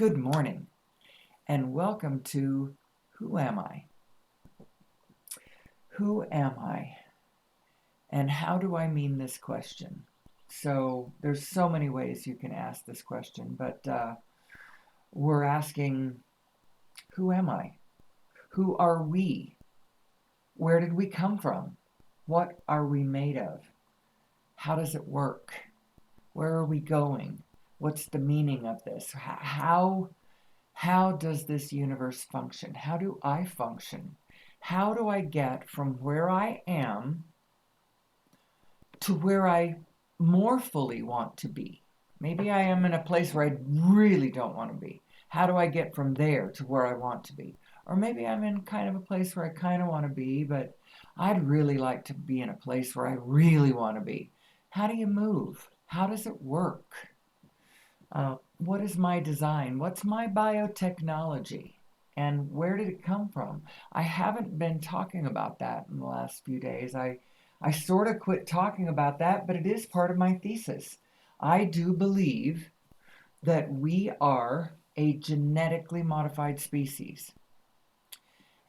Good morning, and welcome to Who Am I? Who am I? And how do I mean this question? So, there's so many ways you can ask this question, but we're asking, who am I? Who are we? Where did we come from? What are we made of? How does it work? Where are we going? What's the meaning of this? How does this universe function? How do I function? How do I get from where I am to where I more fully want to be? Maybe I am in a place where I really don't want to be. How do I get from there to where I want to be? Or maybe I'm in kind of a place where I kind of want to be, but I'd really like to be in a place where I really want to be. How do you move? How does it work? What is my design? What's my biotechnology? And where did it come from? I haven't been talking about that in the last few days. I sort of quit talking about that, but it is part of my thesis. I do believe that we are a genetically modified species.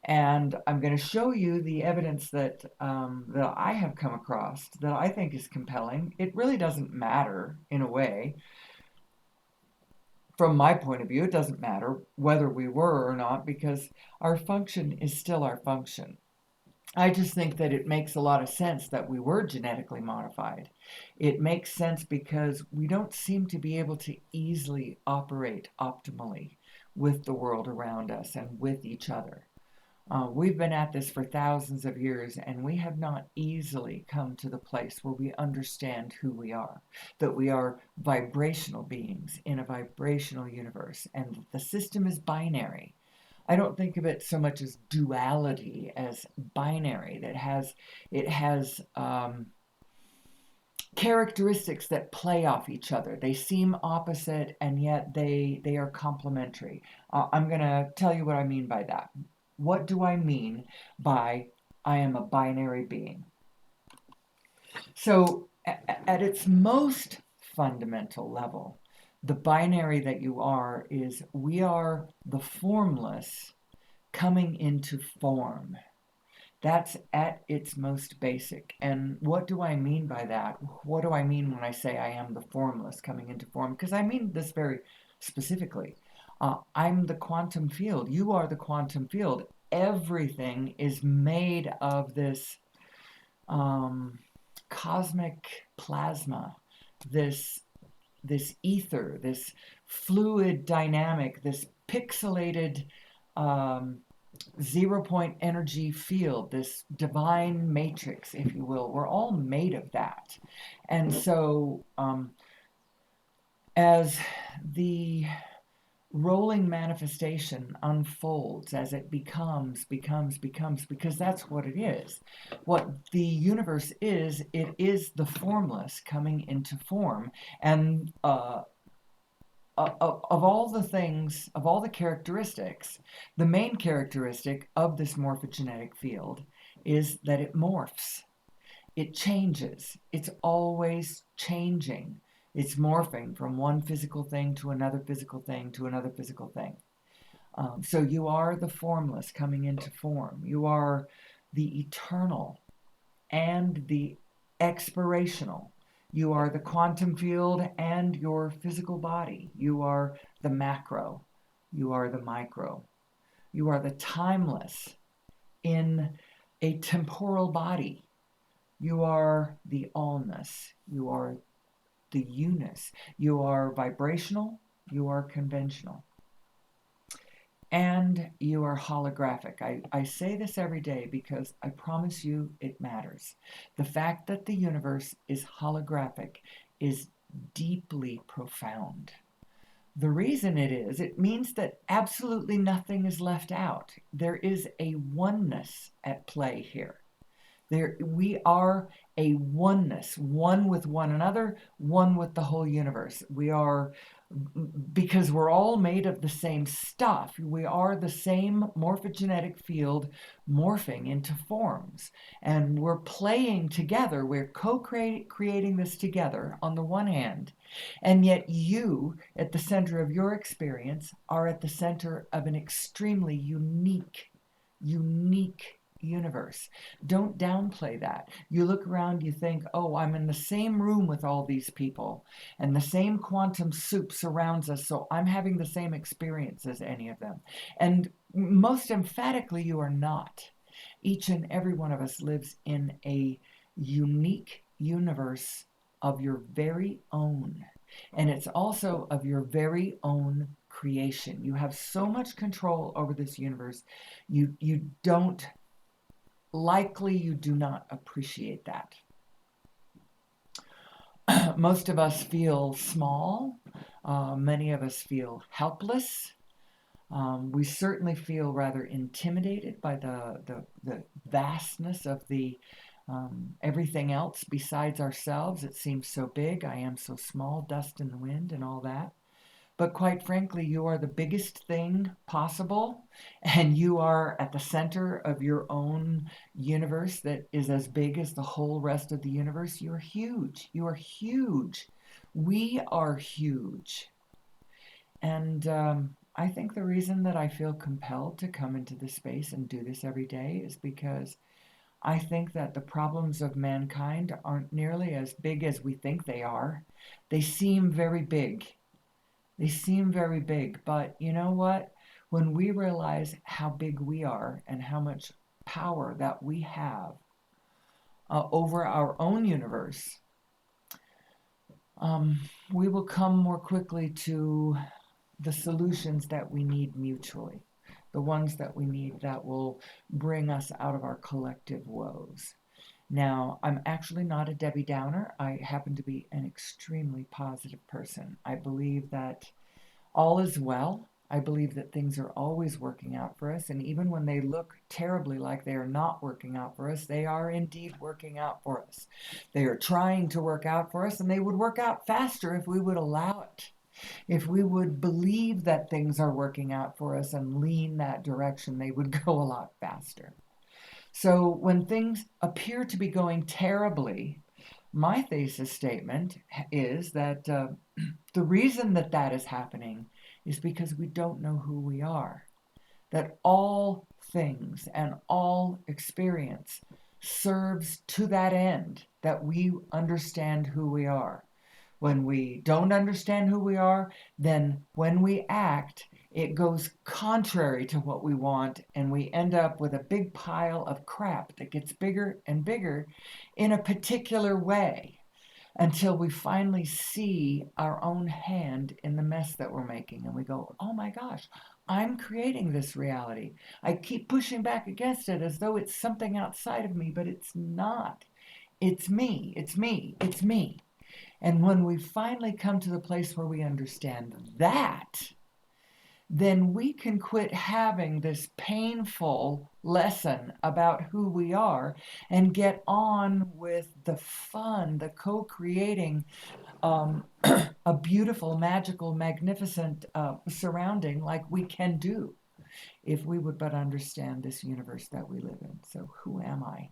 And I'm going to show you the evidence that I have come across that I think is compelling. It really doesn't matter, in a way, from my point of view, it doesn't matter whether we were or not because our function is still our function. I just think that it makes a lot of sense that we were genetically modified. It makes sense because we don't seem to be able to easily operate optimally with the world around us and with each other. We've been at this for thousands of years, and we have not easily come to the place where we understand who we are, that we are vibrational beings in a vibrational universe, and the system is binary. I don't think of it so much as duality as binary. It has characteristics that play off each other. They seem opposite, and yet they are complementary. I'm going to tell you what I mean by that. What do I mean by I am a binary being? So, at its most fundamental level, the binary that you are is we are the formless coming into form. That's at its most basic. And what do I mean by that? What do I mean when I say I am the formless coming into form? Because I mean this very specifically. I'm the quantum field. You are the quantum field. Everything is made of this um, cosmic plasma, this this ether, this fluid dynamic, this pixelated um, 0 point energy field, this divine matrix, if you will. We're all made of that. And so, as the rolling manifestation unfolds, as it becomes, because that's what it is. What the universe is, it is the formless coming into form. And of all the things, of all the characteristics, the main characteristic of this morphogenetic field is that it morphs. It changes. It's always changing. It's morphing from one physical thing to another physical thing to another physical thing. So you are the formless coming into form. You are the eternal and the expirational. You are the quantum field and your physical body. You are the macro. You are the micro. You are the timeless in a temporal body. You are the allness. You are the you-ness. You are vibrational. You are conventional. And you are holographic. I say this every day because I promise you it matters. The fact that the universe is holographic is deeply profound. The reason it means that absolutely nothing is left out. There is a oneness at play here. We are a oneness, one with one another, one with the whole universe. We are because we're all made of the same stuff. We are the same morphogenetic field morphing into forms. And we're playing together. We're co-creating this together on the one hand. And yet you, at the center of your experience, are at the center of an extremely unique universe. Don't downplay that. You look around, you think, oh, I'm in the same room with all these people, and the same quantum soup surrounds us, so I'm having the same experience as any of them. And most emphatically, you are not. Each and every one of us lives in a unique universe of your very own. And it's also of your very own creation. You have so much control over this universe. You don't, likely you do not appreciate that. Most of us feel small. Many of us feel helpless. We certainly feel rather intimidated by the vastness of the everything else besides ourselves. It seems so big. I am so small, dust in the wind, and all that. But quite frankly, you are the biggest thing possible, and you are at the center of your own universe that is as big as the whole rest of the universe. You're huge. You are huge. We are huge. And I think the reason that I feel compelled to come into this space and do this every day is because I think that the problems of mankind aren't nearly as big as we think they are. They seem very big. They seem very big, but you know what? When we realize how big we are and how much power that we have over our own universe, we will come more quickly to the solutions that we need mutually, the ones that we need that will bring us out of our collective woes. Now, I'm actually not a Debbie Downer. I happen to be an extremely positive person. I believe that all is well. I believe that things are always working out for us. And even when they look terribly like they are not working out for us, they are indeed working out for us. They are trying to work out for us, and they would work out faster if we would allow it. If we would believe that things are working out for us and lean that direction, they would go a lot faster. So when things appear to be going terribly, my thesis statement is that the reason that that is happening is because we don't know who we are. That all things and all experience serves to that end, that we understand who we are. When we don't understand who we are, then when we act, it goes contrary to what we want, and we end up with a big pile of crap that gets bigger and bigger in a particular way until we finally see our own hand in the mess that we're making. And we go, oh my gosh, I'm creating this reality. I keep pushing back against it as though it's something outside of me, but it's not. It's me, it's me, it's me. And when we finally come to the place where we understand that, then we can quit having this painful lesson about who we are and get on with the fun, the co creating a beautiful, magical, magnificent surrounding like we can do if we would but understand this universe that we live in. So, who am I?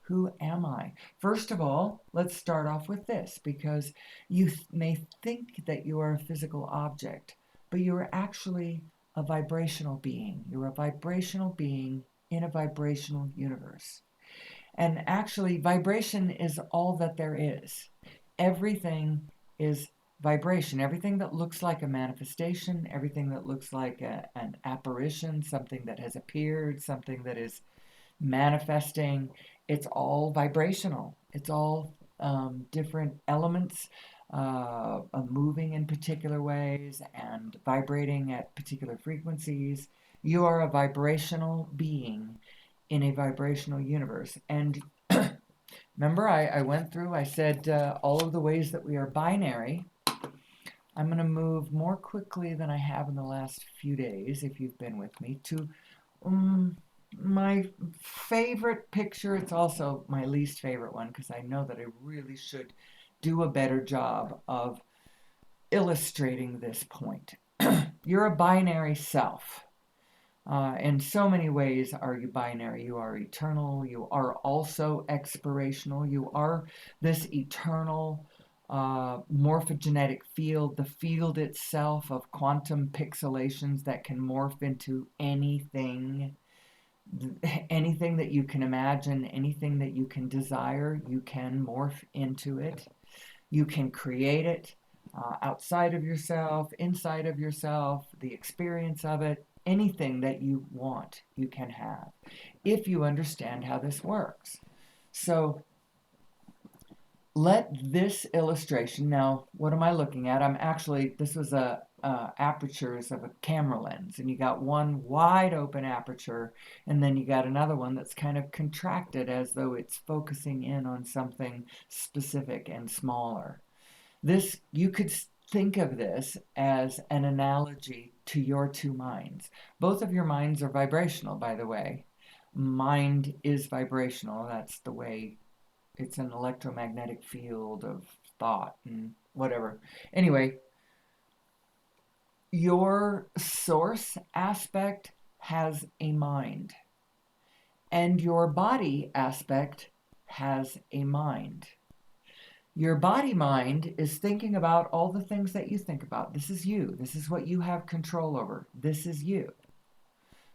Who am I? First of all, let's start off with this because you may think that you are a physical object, but you are actually a vibrational being. You're a vibrational being in a vibrational universe. And actually, vibration is all that there is. Everything is vibration. Everything that looks like a manifestation, everything that looks like an apparition, something that has appeared, something that is manifesting, it's all vibrational. It's all different elements moving in particular ways and vibrating at particular frequencies. You are a vibrational being in a vibrational universe. And remember, I went through, I said all of the ways that we are binary. I'm going to move more quickly than I have in the last few days, if you've been with me, to my favorite picture. It's also my least favorite one because I know that I really should do a better job of illustrating this point. You're a binary self. In so many ways are you binary. You are eternal. You are also expirational. You are this eternal morphogenetic field, the field itself of quantum pixelations that can morph into anything. Anything that you can imagine, anything that you can desire, you can morph into it. You can create it outside of yourself, inside of yourself, the experience of it. Anything that you want, you can have if you understand how this works. So let this illustration, now what am I looking at? This was apertures of a camera lens, and you got one wide open aperture, and then you got another one that's kind of contracted as though it's focusing in on something specific and smaller. This, you could think of this as an analogy to your two minds. Both of your minds are vibrational, by the way. Mind is vibrational. That's the way, it's an electromagnetic field of thought and whatever. Anyway, your source aspect has a mind, and your body aspect has a mind. Your body mind is thinking about all the things that you think about. This is you. This is what you have control over. This is you.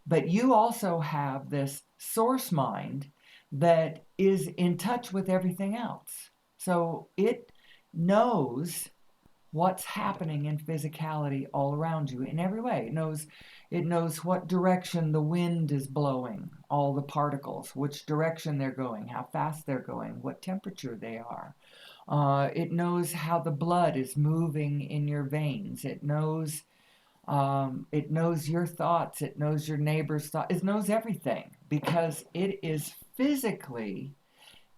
But you also have this source mind that is in touch with everything else. So it knows what's happening in physicality all around you in every way. It knows what direction the wind is blowing, all the particles, which direction they're going, how fast they're going, what temperature they are. It knows how the blood is moving in your veins. It knows your thoughts. It knows your neighbor's thoughts. It knows everything because it is physically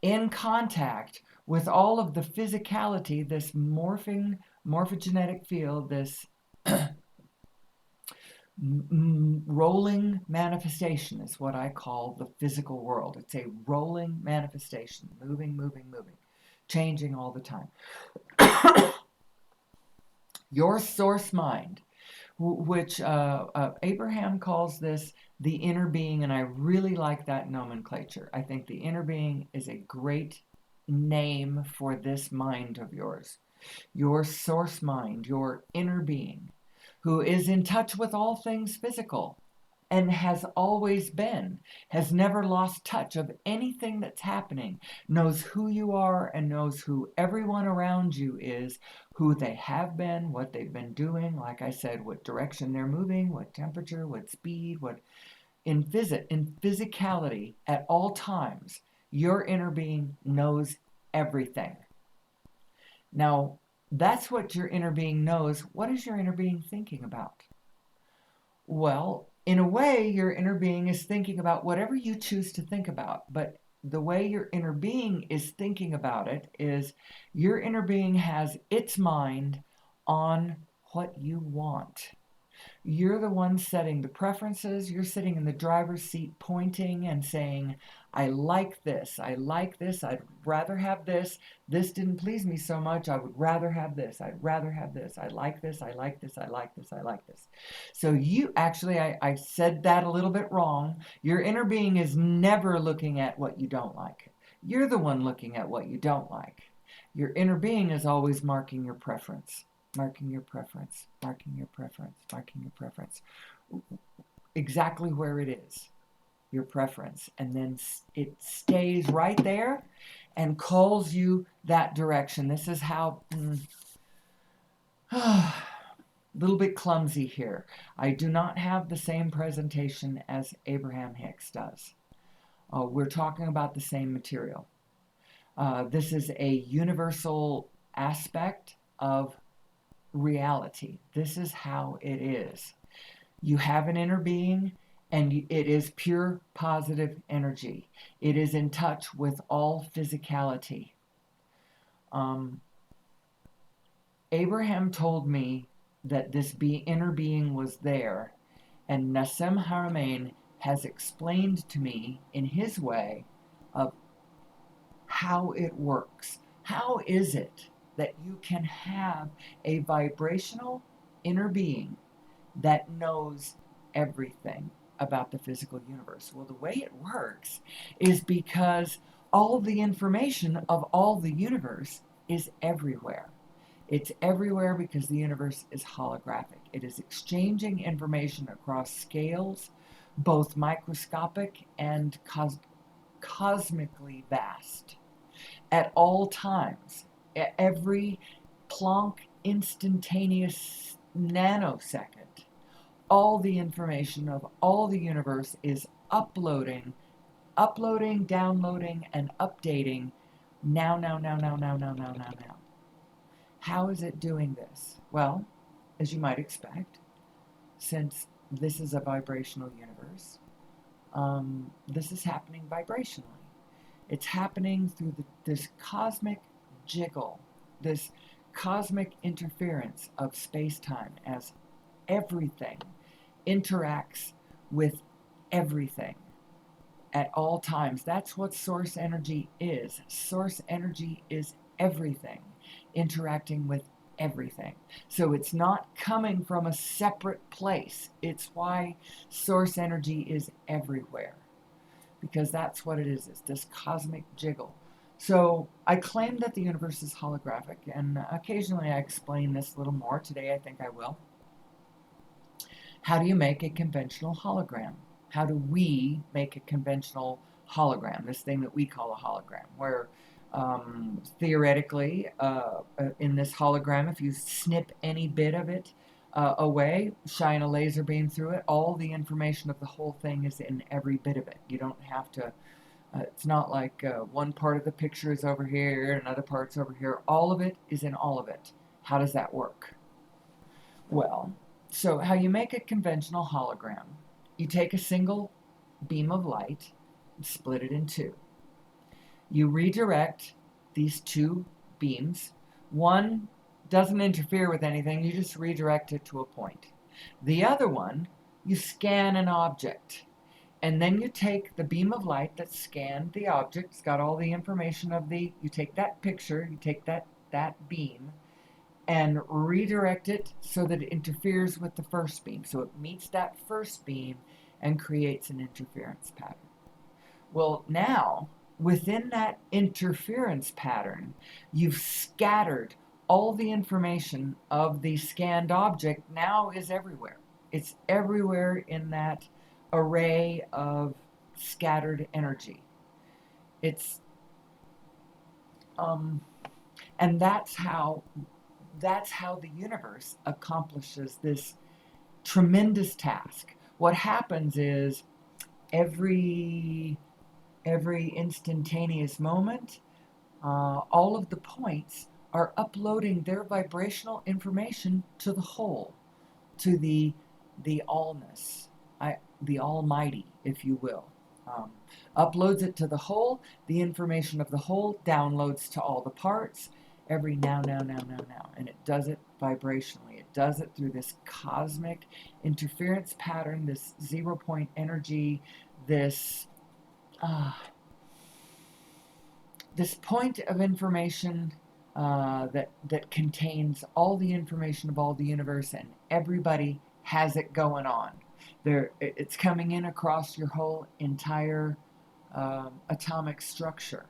in contact with all of the physicality, this morphogenetic field, this rolling manifestation is what I call the physical world. It's a rolling manifestation, moving, moving, moving, changing all the time. Your source mind, which Abraham calls this the inner being, and I really like that nomenclature. I think the inner being is a great name for this mind of yours. Your source mind, your inner being, who is in touch with all things physical and has always been, has never lost touch of anything that's happening, knows who you are and knows who everyone around you is, who they have been, what they've been doing, like I said, what direction they're moving, what temperature, what speed, what in physicality at all times, your inner being knows everything. Now, that's what your inner being knows. What is your inner being thinking about? Well, in a way, your inner being is thinking about whatever you choose to think about. But the way your inner being is thinking about it is your inner being has its mind on what you want. You're the one setting the preferences. You're sitting in the driver's seat pointing and saying, I like this. I like this. I'd rather have this. This didn't please me so much. I would rather have this. I'd rather have this. I like this. I like this. I like this. I like this. So you actually, I said that a little bit wrong. Your inner being is never looking at what you don't like. You're the one looking at what you don't like. Your inner being is always marking your preference. Marking your preference, marking your preference, marking your preference. Exactly where it is, your preference. And then it stays right there and calls you that direction. This is how, a little bit clumsy here. I do not have the same presentation as Abraham Hicks does. We're talking about the same material. This is a universal aspect of reality. This is how it is. You have an inner being, and it is pure positive energy. It is in touch with all physicality. Abraham told me that this inner being was there, and Nassim Haramein has explained to me in his way of how it works. How is it that you can have a vibrational inner being that knows everything about the physical universe. Well, the way it works is because all the information of all the universe is everywhere. It's everywhere because the universe is holographic. It is exchanging information across scales, both microscopic and cosmically vast, at all times. Every Planck instantaneous nanosecond, all the information of all the universe is uploading, downloading, and updating now. How is it doing this? Well, as you might expect, since this is a vibrational universe, this is happening vibrationally. It's happening through this cosmic jiggle, this cosmic interference of space time as everything interacts with everything at all times. That's what source energy is. Source energy is everything interacting with everything. So it's not coming from a separate place. It's why source energy is everywhere, because that's what it is. It's this cosmic jiggle. So I claim that the universe is holographic, and occasionally I explain this a little more. Today I think I will. How do you make a conventional hologram? How do we make a conventional hologram, this thing that we call a hologram, where theoretically, in this hologram, if you snip any bit of it away, shine a laser beam through it, all the information of the whole thing is in every bit of it. You don't have to, it's not like one part of the picture is over here, another part's over here. All of it is in all of it. How does that work? Well, so how you make a conventional hologram, you take a single beam of light and split it in two. You redirect these two beams. One doesn't interfere with anything, you just redirect it to a point. The other one, you scan an object. And then you take the beam of light that scanned the object, it's got all the information of you take that picture, you take that beam, and redirect it so that it interferes with the first beam. So it meets that first beam and creates an interference pattern. Well, now, within that interference pattern, you've scattered all the information of the scanned object now is everywhere. It's everywhere in that array of scattered energy. It's and that's how the universe accomplishes this tremendous task. What happens is every instantaneous moment, all of the points are uploading their vibrational information to the whole, to the allness, the Almighty, if you will. Uploads it to the whole. The information of the whole downloads to all the parts. Every now, and it does it vibrationally. It does it through this cosmic interference pattern, this 0 point energy, this point of information that contains all the information of all the universe, and everybody has it going on. It's coming in across your whole entire atomic structure,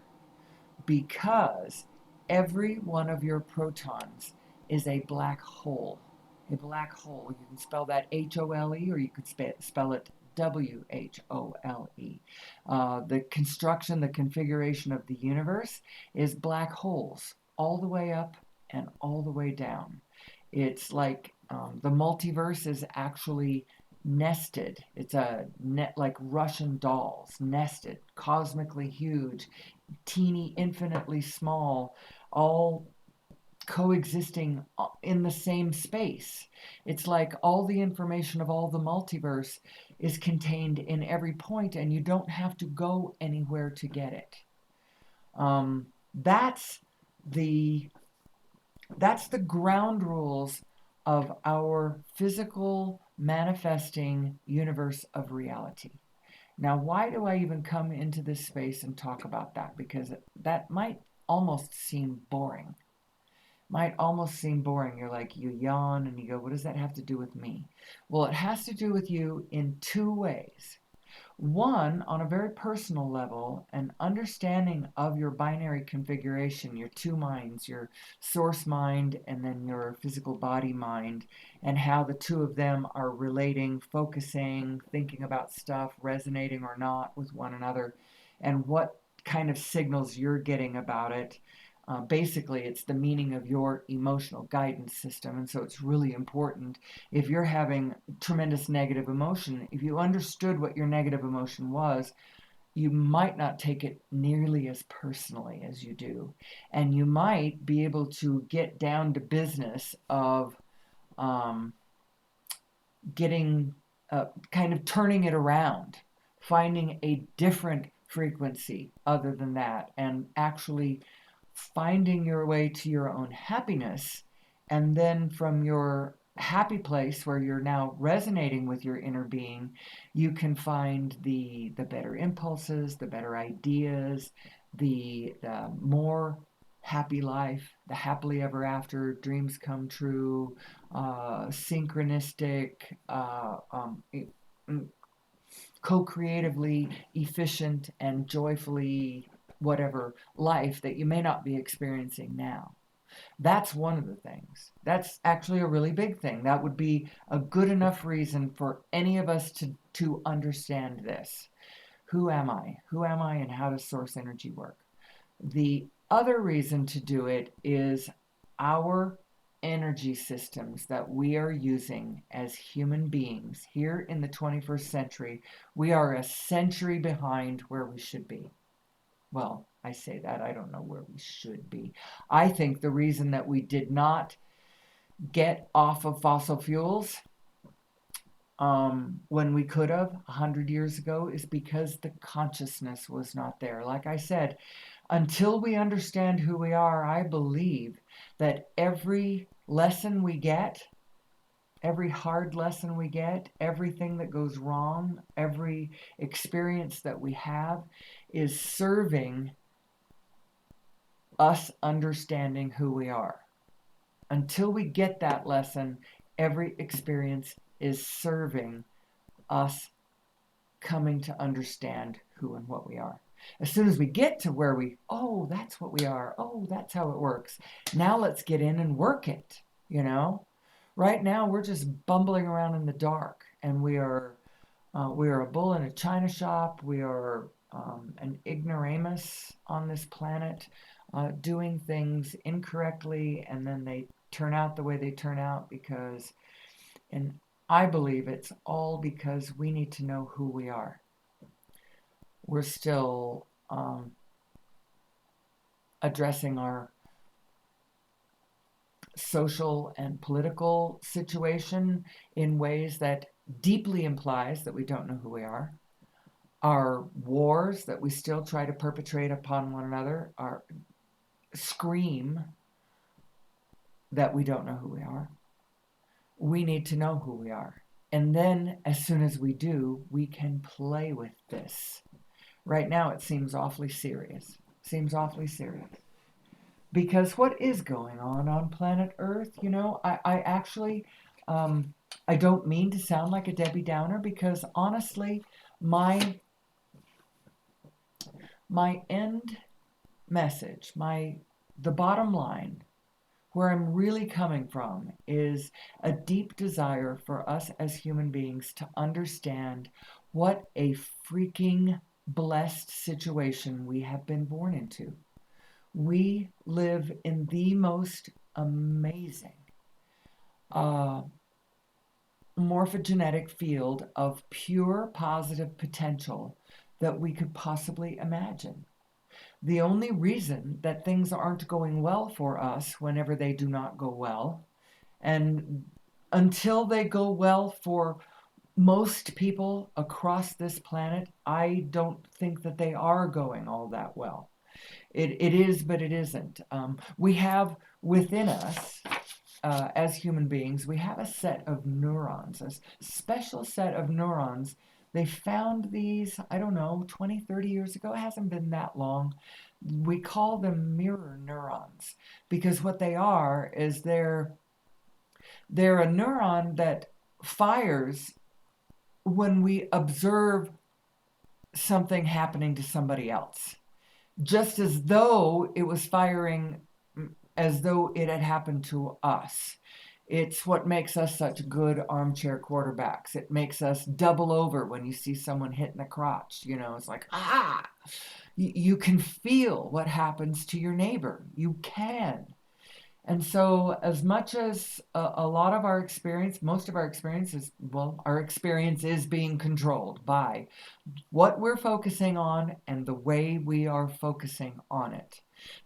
because every one of your protons is a black hole. A black hole. You can spell that H-O-L-E, or you could spell it W-H-O-L-E. The construction, the configuration of the universe is black holes, all the way up and all the way down. It's like the multiverse is actually nested. It's a net like Russian dolls, nested, cosmically huge, teeny, infinitely small, all coexisting in the same space. It's like all the information of all the multiverse is contained in every point, and you don't have to go anywhere to get it. That's the ground rules of our physical manifesting universe of reality. Now, why do I even come into this space and talk about that? Because that might almost seem boring. might almost seem boring. You're like, you yawn and you go, what does that have to do with me? Well, it has to do with you in two ways. One, on a very personal level, an understanding of your binary configuration, your two minds, your source mind and then your physical body mind, and how the two of them are relating, focusing, thinking about stuff, resonating or not with one another, and what kind of signals you're getting about it. Basically, it's the meaning of your emotional guidance system. And so it's really important if you're having tremendous negative emotion, if you understood what your negative emotion was, you might not take it nearly as personally as you do. And you might be able to get down to business of um, getting kind of turning it around, finding a different frequency other than that, and actually finding your way to your own happiness. And then from your happy place where you're now resonating with your inner being, you can find the better impulses, the better ideas, the more happy life, the happily ever after, dreams come true, synchronistic, co-creatively efficient and joyfully whatever life that you may not be experiencing now. That's one of the things. That's actually a really big thing. That would be a good enough reason for any of us to understand this. Who am I? Who am I and how does source energy work? The other reason to do it is our energy systems that we are using as human beings here in the 21st century. We are a century behind where we should be. Well, I say that, I don't know where we should be. I think the reason that we did not get off of fossil fuels when we could have 100 years ago is because the consciousness was not there. Like I said, until we understand who we are, I believe that every lesson we get, every hard lesson we get, everything that goes wrong, every experience that we have is serving us understanding who we are. Until we get that lesson, every experience is serving us coming to understand who and what we are. As soon as we get to where oh, that's what we are. Oh, that's how it works. Now let's get in and work it, you know? Right now we're just bumbling around in the dark and we are a bull in a china shop. We are an ignoramus on this planet, doing things incorrectly, and then they turn out the way they turn out because, and I believe it's all because we need to know who we are. We're still addressing our social and political situation in ways that deeply implies that we don't know who we are. Our wars that we still try to perpetrate upon one another are scream that we don't know who we are. We need to know who we are. And then as soon as we do, we can play with this. Right now it seems awfully serious. Seems awfully serious. Because what is going on planet Earth? You know, I actually, I don't mean to sound like a Debbie Downer because honestly, my end message, the bottom line, where I'm really coming from is a deep desire for us as human beings to understand what a freaking blessed situation we have been born into. We live in the most amazing uh, morphogenetic field of pure positive potential that we could possibly imagine. The only reason that things aren't going well for us whenever they do not go well, and until they go well for most people across this planet, I don't think that they are going all that well. It is, but it isn't. We have within us, as human beings, we have a set of neurons, a special set of neurons. They found these, I don't know, 20, 30 years ago. It hasn't been that long. we call them mirror neurons, because what they are is they're a neuron that fires when we observe something happening to somebody else, just as though it was firing as though it had happened to us. It's what makes us such good armchair quarterbacks. It makes us double over when you see someone hit in the crotch. You know, it's like, ah, you can feel what happens to your neighbor. You can. And so, as much as a lot of our experience, most of our experience is, well, our experience is being controlled by what we're focusing on and the way we are focusing on it.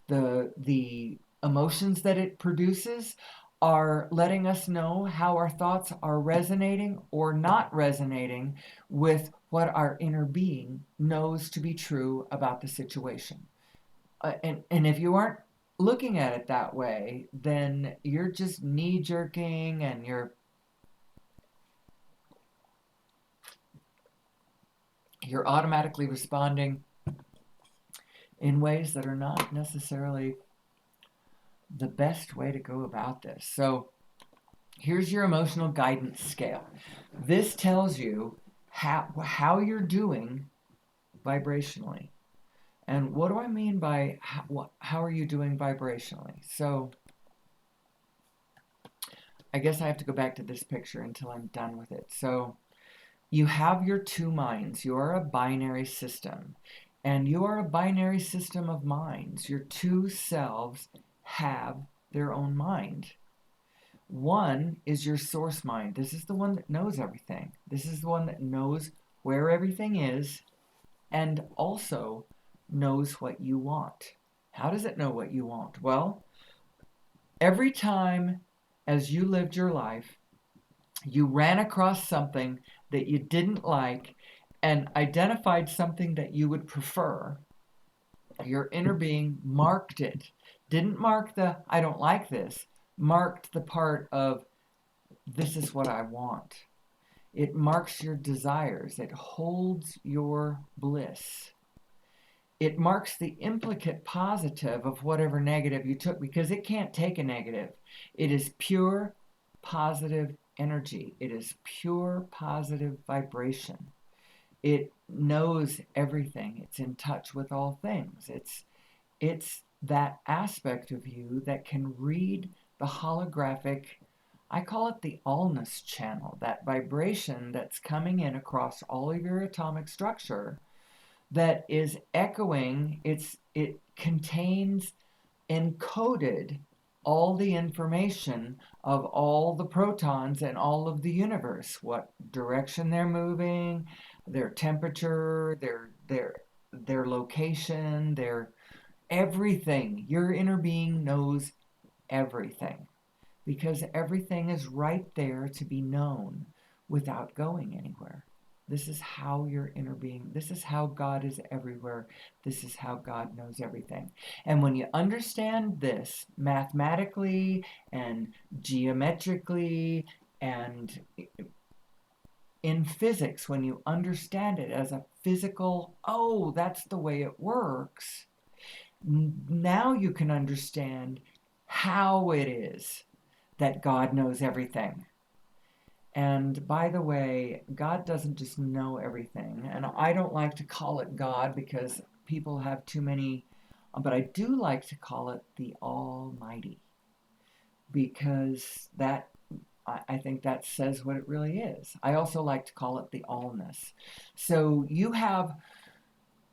The emotions that it produces are letting us know how our thoughts are resonating or not resonating with what our inner being knows to be true about the situation. And if you aren't looking at it that way, then you're just knee jerking and you're automatically responding in ways that are not necessarily the best way to go about this. So here's your emotional guidance scale. This tells you how you're doing vibrationally. And what do I mean by how are you doing vibrationally? So I guess I have to go back to this picture until I'm done with it. So you have your two minds. You are a binary system. And you are a binary system of minds. Your two selves have their own mind. One is your source mind. This is the one that knows everything. This is the one that knows where everything is and also knows what you want. How does it know what you want? Well, every time as you lived your life, you ran across something that you didn't like and identified something that you would prefer, your inner being marked it. Didn't mark the I don't like this, marked the part of this is what I want. It marks your desires. It holds your bliss. It marks the implicate positive of whatever negative you took because it can't take a negative. It is pure positive energy. It is pure positive vibration. It knows everything. It's in touch with all things. It's that aspect of you that can read the holographic, I call it the allness channel, that vibration that's coming in across all of your atomic structure that is echoing. It contains encoded all the information of all the protons and all of the universe, what direction they're moving, their temperature, their location, their everything. Your inner being knows everything because everything is right there to be known without going anywhere. This is how your inner being, this is how God is everywhere. This is how God knows everything. And when you understand this mathematically and geometrically and in physics, when you understand it as a physical, oh, that's the way it works, now you can understand how it is that God knows everything. And by the way, God doesn't just know everything. And I don't like to call it God because people have too many, but I do like to call it the Almighty because I think that says what it really is. I also like to call it the allness. So you have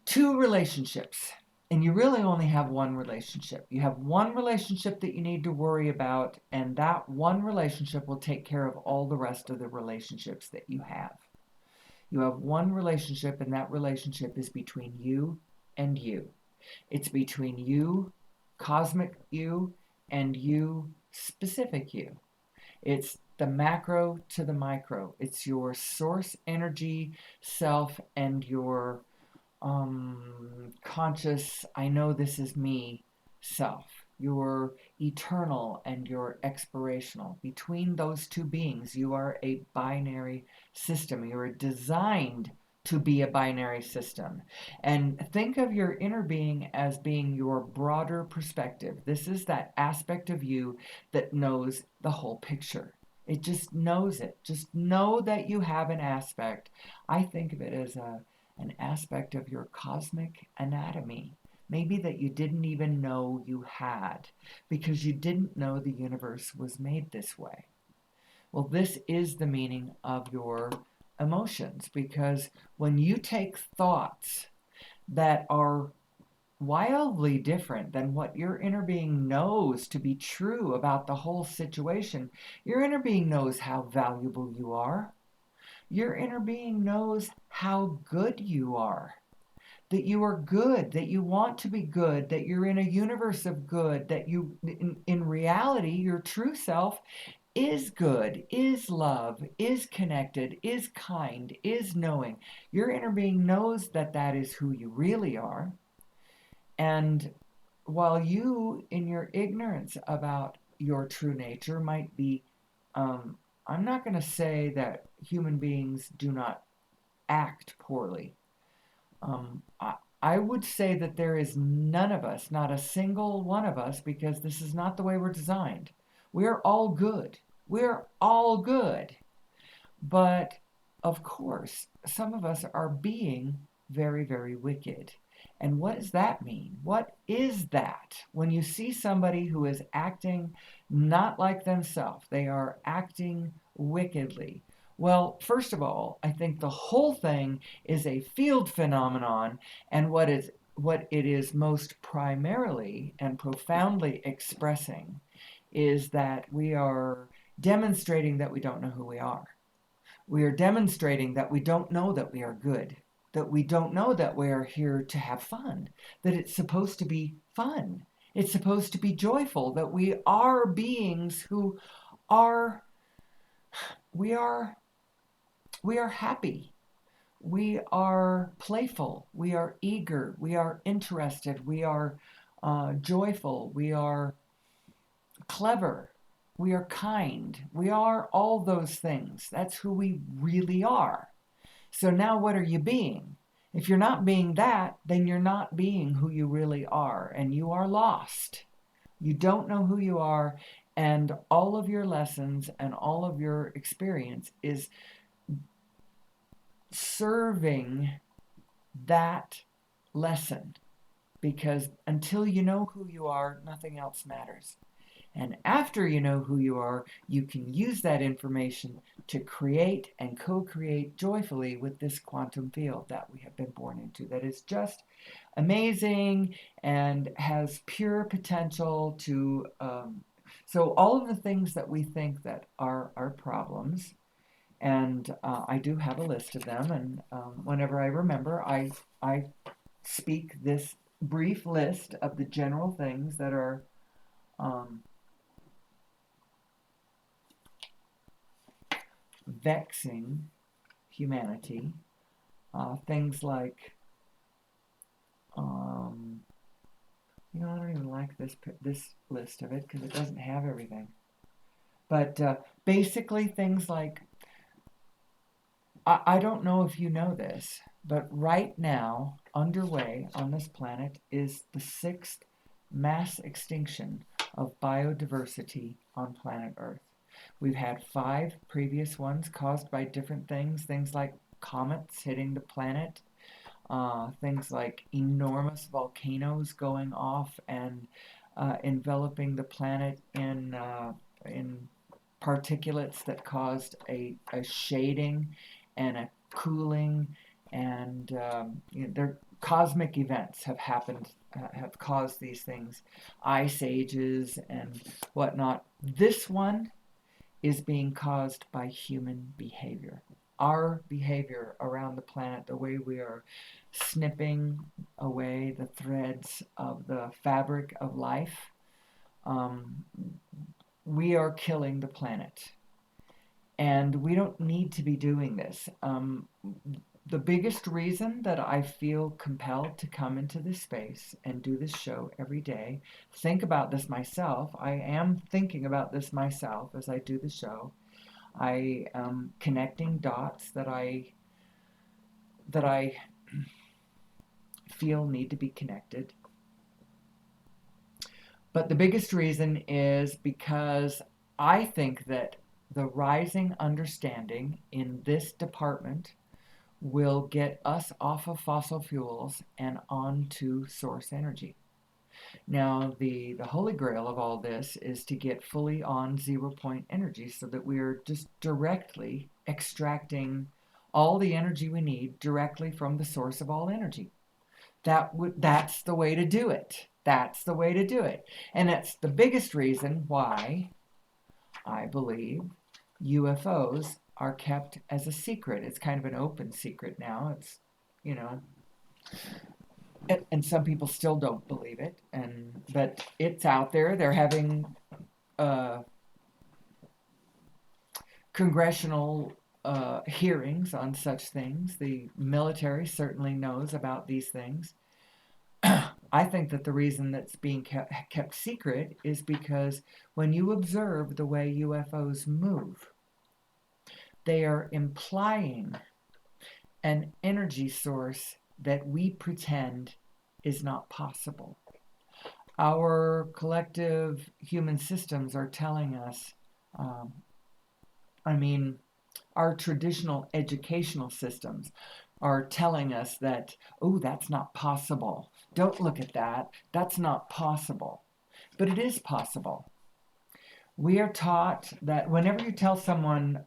two relationships, and you really only have one relationship. You have one relationship that you need to worry about, and that one relationship will take care of all the rest of the relationships that you have. You have one relationship, and that relationship is between you and you. It's between you, cosmic you, and you, specific you. It's the macro to the micro. It's your source energy self and your conscious, I know this is me self. Your eternal and your expirational. Between those two beings, you are a binary system. You are designed to be a binary system. And think of your inner being as being your broader perspective. This is that aspect of you that knows the whole picture. It just knows it. Just know that you have an aspect. I think of it as an aspect of your cosmic anatomy. Maybe that you didn't even know you had because you didn't know the universe was made this way. Well, this is the meaning of your emotions because when you take thoughts that are wildly different than what your inner being knows to be true about the whole situation, your inner being knows how valuable you are. Your inner being knows how good you are. That you are good, that you want to be good, that you're in a universe of good, that in reality, your true self is good, is love, is connected, is kind, is knowing. Your inner being knows that that is who you really are. And while you, in your ignorance about your true nature, might be, I'm not going to say that human beings do not act poorly. I would say that there is none of us, not a single one of us, because this is not the way we're designed. We're all good. We're all good. But of course, some of us are being very, very wicked. And what does that mean? What is that? When you see somebody who is acting not like themselves, they are acting wickedly. Well, first of all, I think the whole thing is a field phenomenon, and what it is most primarily and profoundly expressing is that we are demonstrating that we don't know who we are. We are demonstrating that we don't know that we are good, that we don't know that we are here to have fun, that it's supposed to be fun. It's supposed to be joyful, that we are beings who are we are we are happy. We are playful. We are eager. We are interested. We are joyful. We are clever. We are kind. We are all those things. That's who we really are. So now what are you being? If you're not being that, then you're not being who you really are, and you are lost. You don't know who you are, and all of your lessons and all of your experience is serving that lesson. Because until you know who you are, nothing else matters. And after you know who you are, you can use that information to create and co-create joyfully with this quantum field that we have been born into, that is just amazing and has pure potential to. So all of the things that we think that are our problems, and I do have a list of them, and whenever I remember, I speak this brief list of the general things that are um, vexing humanity. Things like, um, I don't even like this list of it because it doesn't have everything. But basically, things like, I don't know if you know this, but right now, underway on this planet is the sixth mass extinction of biodiversity on planet Earth. We've had 5 previous ones caused by different things like comets hitting the planet, things like enormous volcanoes going off and enveloping the planet in particulates that caused a shading and a cooling, and their cosmic events have happened, have caused these things, ice ages and whatnot. This one is being caused by human behavior. Our behavior around the planet, the way we are snipping away the threads of the fabric of life, um, we are killing the planet. And we don't need to be doing this. The biggest reason that I feel compelled to come into this space and do this show every day, think about this myself. I am thinking about this myself as I do the show. I am connecting dots that I that I feel need to be connected. But the biggest reason is because I think that the rising understanding in this department will get us off of fossil fuels and onto source energy. Now, the holy grail of all this is to get fully on 0 point energy so that we're just directly extracting all the energy we need directly from the source of all energy. That's the way to do it. That's the way to do it. And that's the biggest reason why I believe UFOs are kept as a secret. It's kind of an open secret now. It's, you know, and some people still don't believe it, but it's out there. They're having uh, congressional hearings on such things. The military certainly knows about these things. I think that the reason that's being kept secret is because when you observe the way UFOs move, they are implying an energy source that we pretend is not possible. Our collective human systems are telling us, um, I mean, our traditional educational systems are telling us that, oh, that's not possible. Don't look at that. That's not possible. But it is possible. We are taught that whenever you tell someone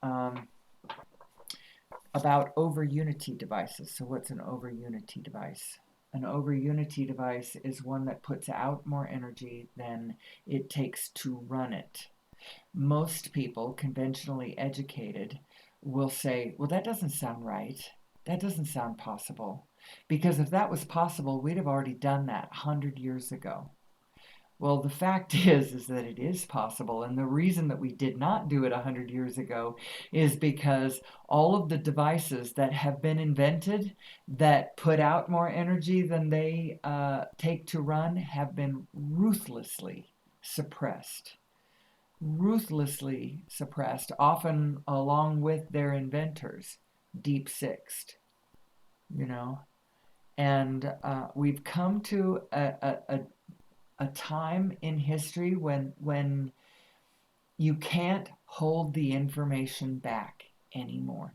about over unity devices, so what's an over unity device? An over unity device is one that puts out more energy than it takes to run it. Most people, conventionally educated, will say, well, that doesn't sound right. That doesn't sound possible. Because if that was possible, we'd have already done that 100 years ago. Well, the fact is that it is possible. And the reason that we did not do it 100 years ago is because all of the devices that have been invented that put out more energy than they take to run have been ruthlessly suppressed. Ruthlessly suppressed, often along with their inventors, deep sixed, you know. And we've come to a time in history when you can't hold the information back anymore.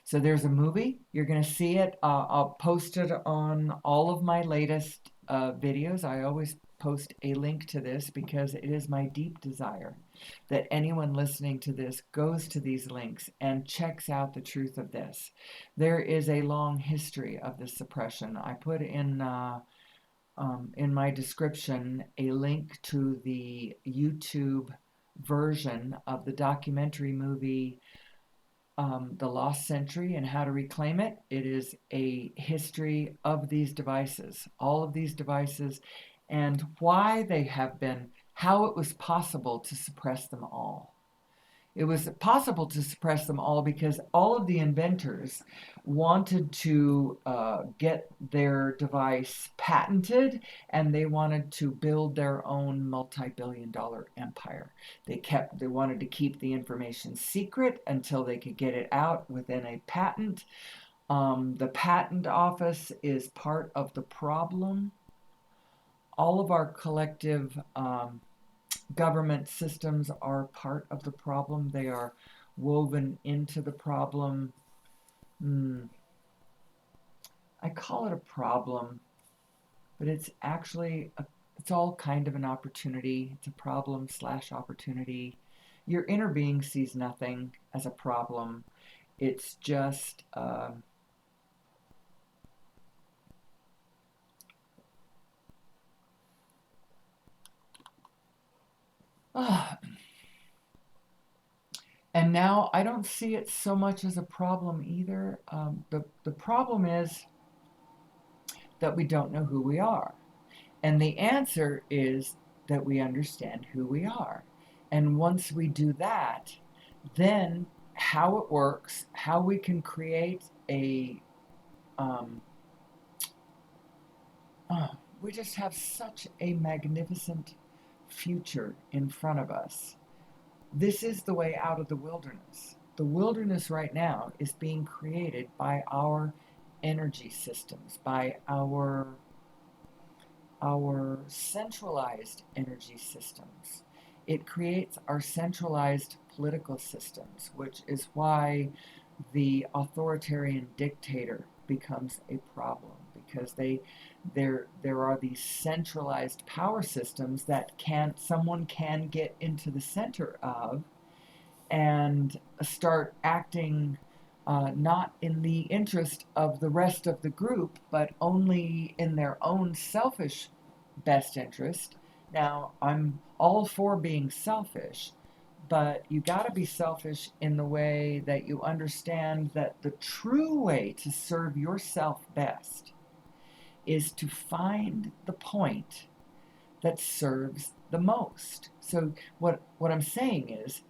So there's a movie. You're going to see it. I'll post it on all of my latest videos. I always post a link to this because it is my deep desire that anyone listening to this goes to these links and checks out the truth of this. There is a long history of this suppression. I put in my description a link to the YouTube version of the documentary movie The Lost Century and How to Reclaim It. It is a history of these devices, all of these devices, and why they have been, how it was possible to suppress them all. It was possible to suppress them all because all of the inventors wanted to get their device patented, and they wanted to build their own multi-billion-dollar empire. They wanted to keep the information secret until they could get it out within a patent. The patent office is part of the problem. All of our collective government systems are part of the problem. They are woven into the problem. I call it a problem, but it's actually it's all kind of an opportunity. It's a problem slash opportunity. Your inner being sees nothing as a problem. It's just and now I don't see it so much as a problem either. The problem is that we don't know who we are. And the answer is that we understand who we are. And once we do that, then how it works, how we can create um, we just have such a magnificent future in front of us. This is the way out of the wilderness. The wilderness right now is being created by our energy systems, by our centralized energy systems. It creates our centralized political systems, which is why the authoritarian dictator becomes a problem, because there are these centralized power systems that someone can get into the center of and start acting not in the interest of the rest of the group, but only in their own selfish best interest. Now, I'm all for being selfish, but you got to be selfish in the way that you understand that the true way to serve yourself best is to find the point that serves the most. So, what I'm saying is,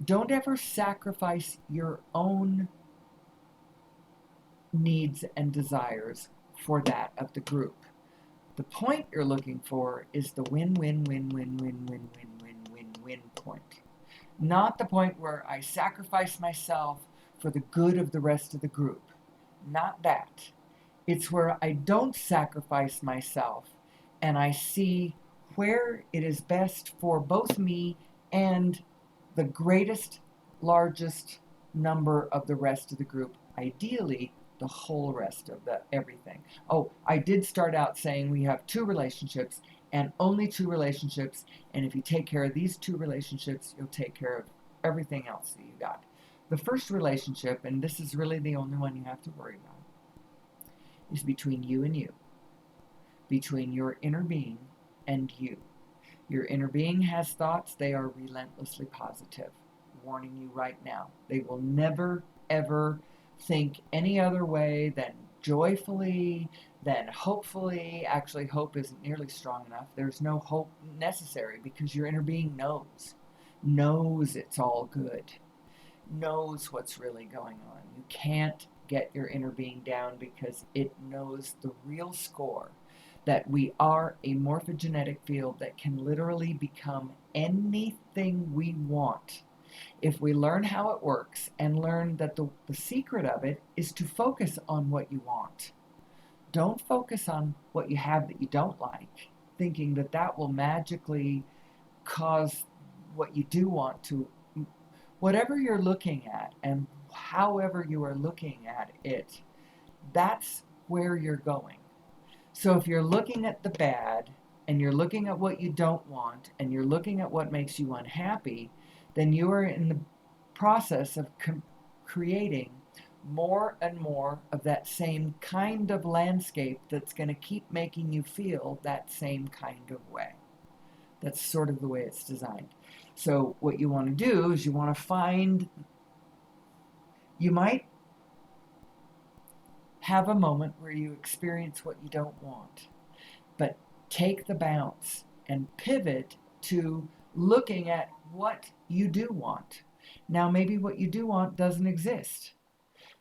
don't ever sacrifice your own needs and desires for that of the group. The point you're looking for is the win win win win win win win win win win point. Not the point where I sacrifice myself for the good of the rest of the group. Not that. It's where I don't sacrifice myself and I see where it is best for both me and the greatest, largest number of the rest of the group, ideally the whole rest of the everything. Oh, I did start out saying we have two relationships and only two relationships, and if you take care of these two relationships, you'll take care of everything else that you got. The first relationship, and this is really the only one you have to worry about, is between you and you, between your inner being and you. Your inner being has thoughts, they are relentlessly positive. Warning you right now. They will never, ever think any other way than joyfully, than hopefully. Actually, hope isn't nearly strong enough. There's no hope necessary because your inner being knows it's all good, knows what's really going on. You can't get your inner being down because it knows the real score, that we are a morphogenetic field that can literally become anything we want if we learn how it works and learn that the secret of it is to focus on what you want. Don't focus on what you have that you don't like, thinking that that will magically cause what you do want to. Whatever you're looking at and however you are looking at it, that's where you're going. So if you're looking at the bad and you're looking at what you don't want and you're looking at what makes you unhappy, then you are in the process of creating more and more of that same kind of landscape that's going to keep making you feel that same kind of way. That's sort of the way it's designed. So what you want to do is you want to find, you might have a moment where you experience what you don't want, but take the bounce and pivot to looking at what you do want. Now, maybe what you do want doesn't exist.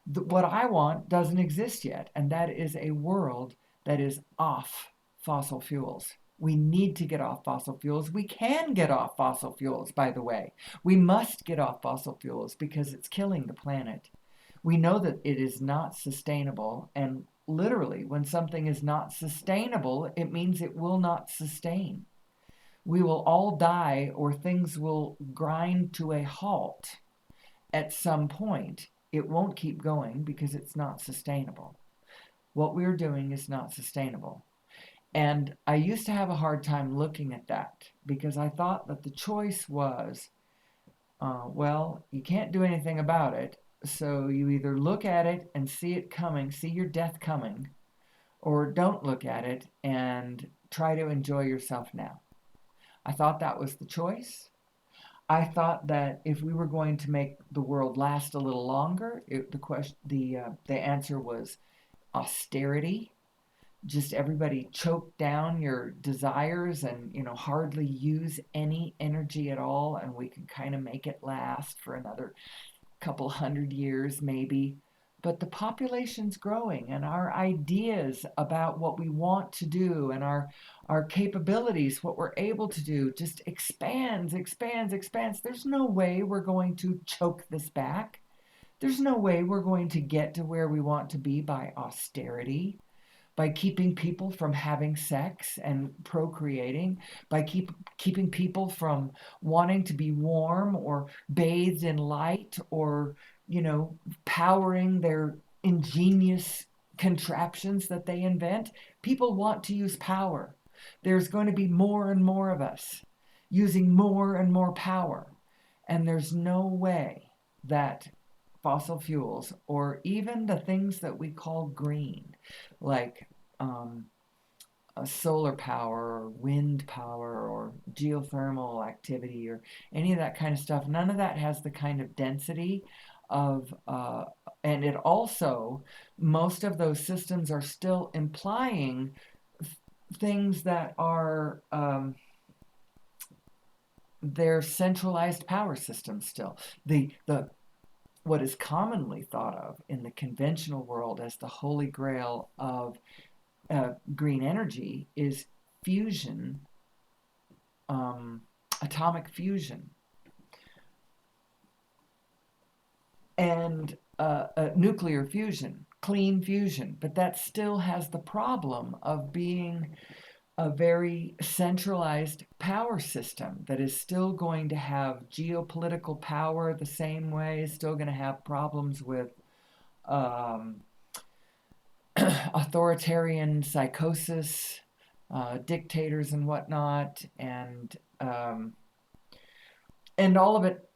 What I want doesn't exist yet, and that is a world that is off fossil fuels. We need to get off fossil fuels. We can get off fossil fuels, by the way. We must get off fossil fuels because it's killing the planet. We know that it is not sustainable, and literally, when something is not sustainable, it means it will not sustain. We will all die, or things will grind to a halt at some point. It won't keep going because it's not sustainable. What we're doing is not sustainable. And I used to have a hard time looking at that because I thought that the choice was, well, you can't do anything about it. So you either look at it and see it coming, see your death coming, or don't look at it and try to enjoy yourself now. I thought that was the choice. I thought that if we were going to make the world last a little longer, the answer was austerity. Just everybody choke down your desires and hardly use any energy at all, and we can kind of make it last for another couple hundred years maybe. But the population's growing, and our ideas about what we want to do and our capabilities, what we're able to do, just expands. There's no way we're going to choke this back. There's no way we're going to get to where we want to be by austerity, by keeping people from having sex and procreating, by keeping people from wanting to be warm or bathed in light, or, powering their ingenious contraptions that they invent. People want to use power. There's going to be more and more of us using more and more power. And there's no way that fossil fuels, or even the things that we call green, like um, solar power or wind power or geothermal activity or any of that kind of stuff, none of that has the kind of density of, and it also, most of those systems are still implying things that are, they're centralized power systems still. The what is commonly thought of in the conventional world as the holy grail of green energy is fusion, atomic fusion, and nuclear fusion, clean fusion. But that still has the problem of being a very centralized power system that is still going to have geopolitical power the same way, still going to have problems with um, authoritarian psychosis, dictators and whatnot, and all of it.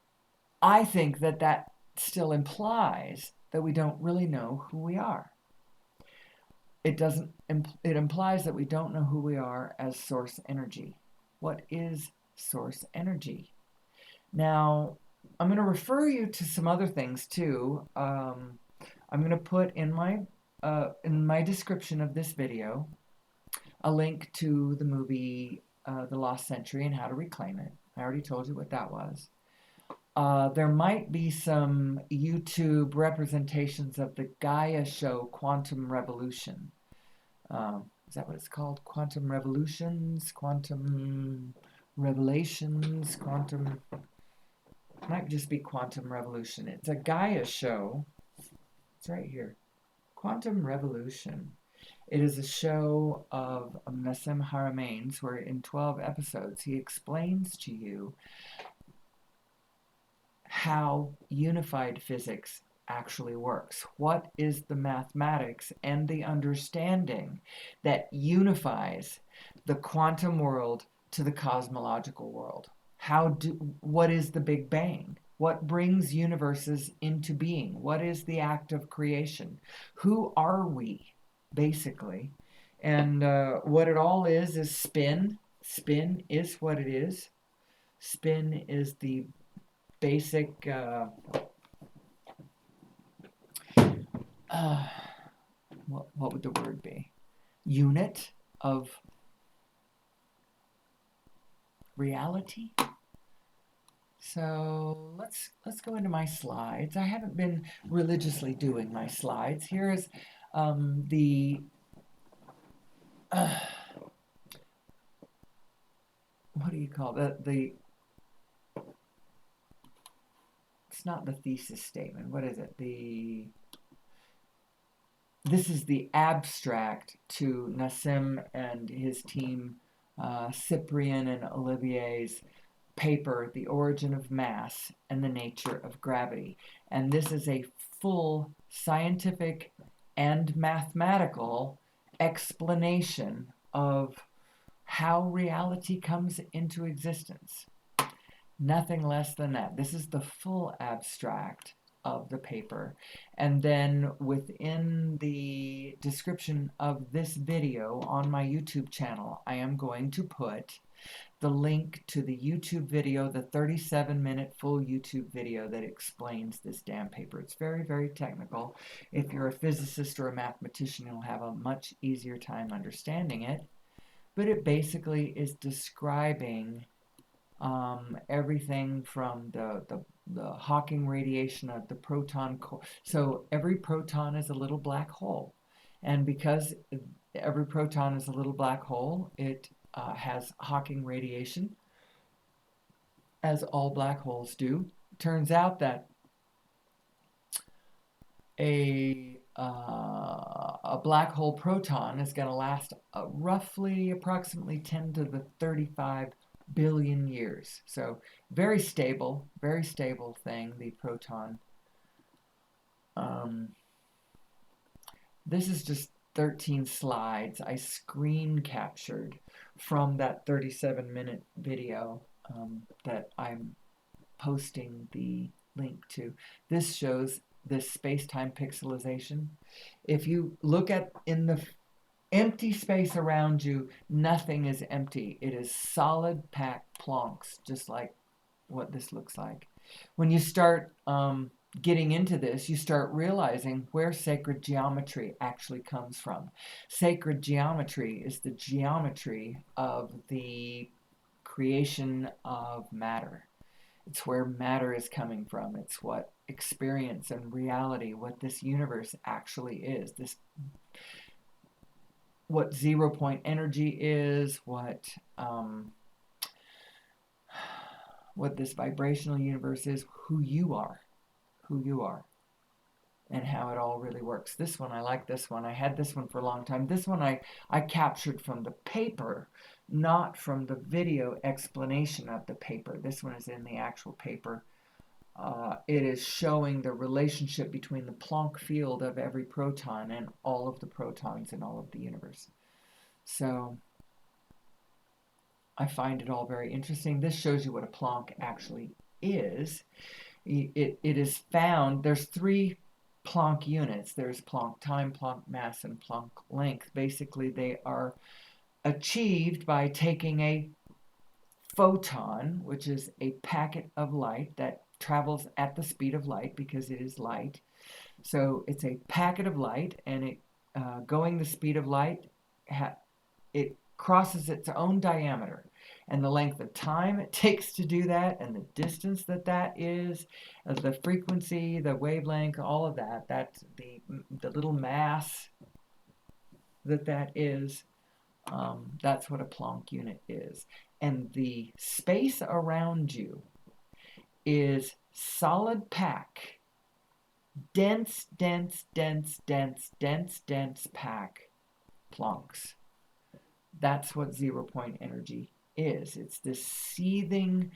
I think that still implies that we don't really know who we are. It doesn't. It implies that we don't know who we are as source energy. What is source energy? Now, I'm going to refer you to some other things too. I'm going to put in my description of this video a link to the movie The Lost Century and How to Reclaim It. I already told you what that was. There might be some YouTube representations of the Gaia show Quantum Revolution. Is that what it's called? Quantum Revolutions? Quantum Revelations? Quantum... It might just be Quantum Revolution. It's a Gaia show. It's right here. Quantum Revolution. It is a show of Nassim Haramein, where in 12 episodes he explains to you how unified physics actually works. What is the mathematics and the understanding that unifies the quantum world to the cosmological world? What is the Big Bang? What brings universes into being? What is the act of creation? Who are we, basically? And what it all is spin. Spin is what it is. Spin is the basic what would the word be? Unit of reality. So let's go into my slides. I haven't been religiously doing my slides. Here is the what do you call it? It's not the thesis statement. What is it? This is the abstract to Nassim and his team, Cyprian and Olivier's paper, The Origin of Mass and the Nature of Gravity. And this is a full scientific and mathematical explanation of how reality comes into existence. Nothing less than that. This is the full abstract of the paper. And then within the description of this video on my YouTube channel, I am going to put the link to the YouTube video, the 37-minute full YouTube video that explains this damn paper. It's very, very technical. If you're a physicist or a mathematician, you'll have a much easier time understanding it. But it basically is describing everything from the Hawking radiation of the proton core. So every proton is a little black hole. And because every proton is a little black hole, it has Hawking radiation, as all black holes do. Turns out that a black hole proton is going to last roughly approximately 10 to the 35 billion years. So very stable thing, the proton. Um, this is just 13 slides I screen captured from that 37-minute video that I'm posting the link to. This shows this space-time pixelization. If you look at in the empty space around you, nothing is empty. It is solid packed plonks, just like what this looks like. When you start getting into this, you start realizing where sacred geometry actually comes from. Sacred geometry is the geometry of the creation of matter. It's where matter is coming from. It's what experience and reality, what this universe actually is. What 0 point energy is, what this vibrational universe is, who you are, and how it all really works. This one, I like this one. I had this one for a long time. This one I captured from the paper, not from the video explanation of the paper. This one is in the actual paper. It is showing the relationship between the Planck field of every proton and all of the protons in all of the universe. So I find it all very interesting. This shows you what a Planck actually is. It is found, there's 3 Planck units. There's Planck time, Planck mass, and Planck length. Basically, they are achieved by taking a photon, which is a packet of light that travels at the speed of light because it is light. So it's a packet of light, and it going the speed of light, it crosses its own diameter. And the length of time it takes to do that, and the distance that is, the frequency, the wavelength, all of that's the little mass that is, that's what a Planck unit is. And the space around you is solid pack, dense pack Plancks. That's what 0 point energy is. It's this seething,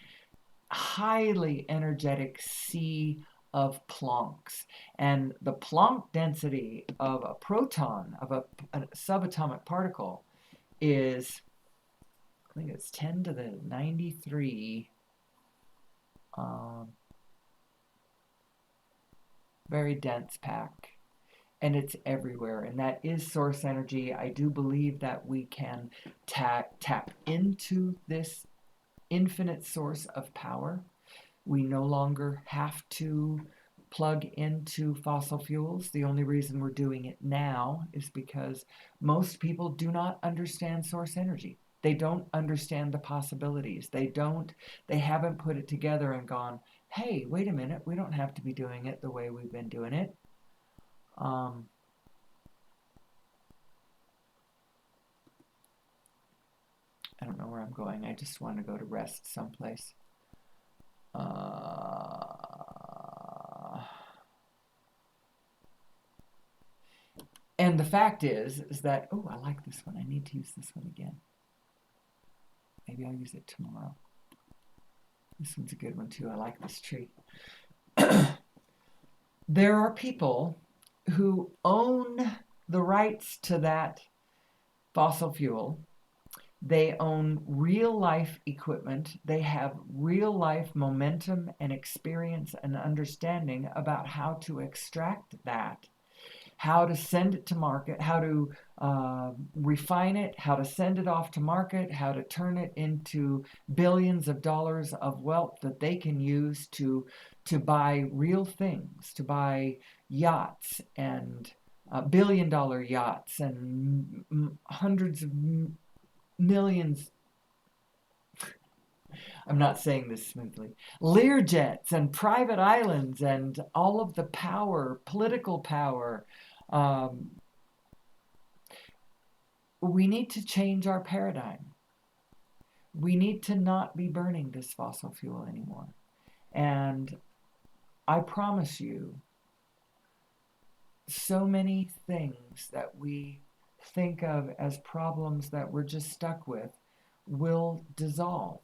highly energetic sea of Plancks. And the Planck density of a proton, of a subatomic particle, is, I think it's 10 to the 93. Very dense pack. And it's everywhere, and that is source energy. I do believe that we can tap into this infinite source of power. We no longer have to plug into fossil fuels. The only reason we're doing it now is because most people do not understand source energy. They don't understand the possibilities. They haven't put it together and gone, hey, wait a minute, we don't have to be doing it the way we've been doing it. I don't know where I'm going. I just want to go to rest someplace. And the fact is that, oh, I like this one. I need to use this one again. Maybe I'll use it tomorrow. This one's a good one too. I like this tree. There are people who own the rights to that fossil fuel. They own real life equipment. They have real life momentum and experience and understanding about how to extract that, how to send it to market, how to refine it, how to send it off to market, how to turn it into billions of dollars of wealth that they can use to buy real things, to buy yachts and billion-dollar yachts and hundreds of millions. I'm not saying this smoothly. Learjets and private islands and all of the power, political power. We need to change our paradigm. We need to not be burning this fossil fuel anymore. And I promise you, so many things that we think of as problems that we're just stuck with will dissolve.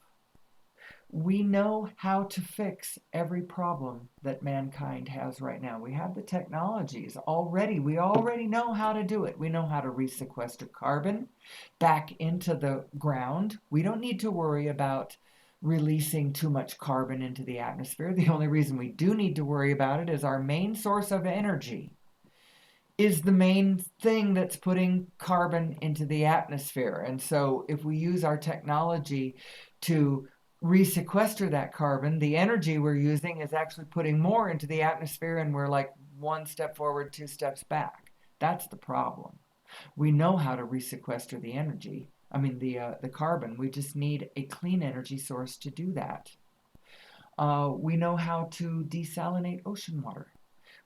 We know how to fix every problem that mankind has right now. We have the technologies already. We already know how to do it. We know how to resequester carbon back into the ground. We don't need to worry about releasing too much carbon into the atmosphere. The only reason we do need to worry about it is our main source of energy is the main thing that's putting carbon into the atmosphere. And so if we use our technology to resequester that carbon, the energy we're using is actually putting more into the atmosphere, and we're like one step forward, two steps back. That's the problem. We know how to resequester the energy. I mean, the carbon. We just need a clean energy source to do that. We know how to desalinate ocean water.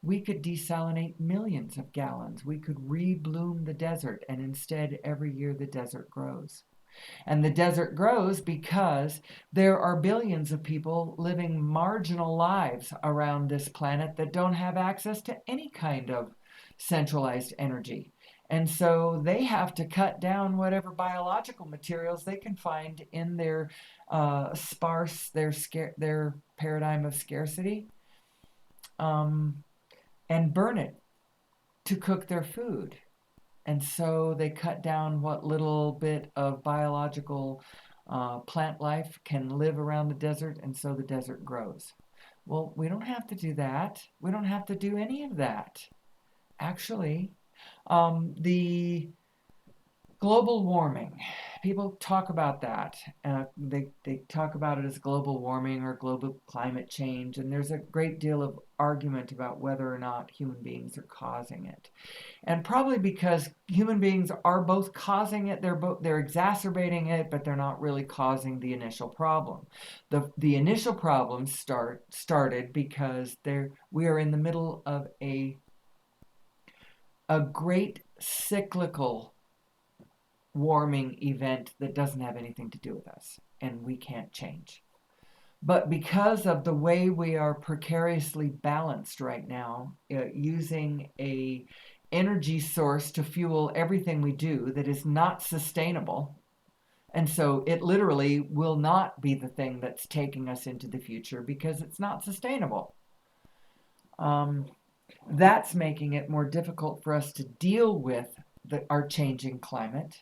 We could desalinate millions of gallons. We could rebloom the desert, and instead, every year the desert grows. And the desert grows because there are billions of people living marginal lives around this planet that don't have access to any kind of centralized energy. And so they have to cut down whatever biological materials they can find in their their paradigm of scarcity, um, and burn it to cook their food. And so they cut down what little bit of biological plant life can live around the desert, and so the desert grows. Well, we don't have to do that. We don't have to do any of that. Actually, the global warming, people talk about that. They talk about it as global warming or global climate change, and there's a great deal of argument about whether or not human beings are causing it. And probably because human beings are both causing it, they're exacerbating it, but they're not really causing the initial problem. The initial problem started because we are in the middle of a great cyclical warming event that doesn't have anything to do with us, and we can't change. But because of the way we are precariously balanced right now, using a energy source to fuel everything we do that is not sustainable, and so it literally will not be the thing that's taking us into the future because it's not sustainable. Um, that's making it more difficult for us to deal with our changing climate.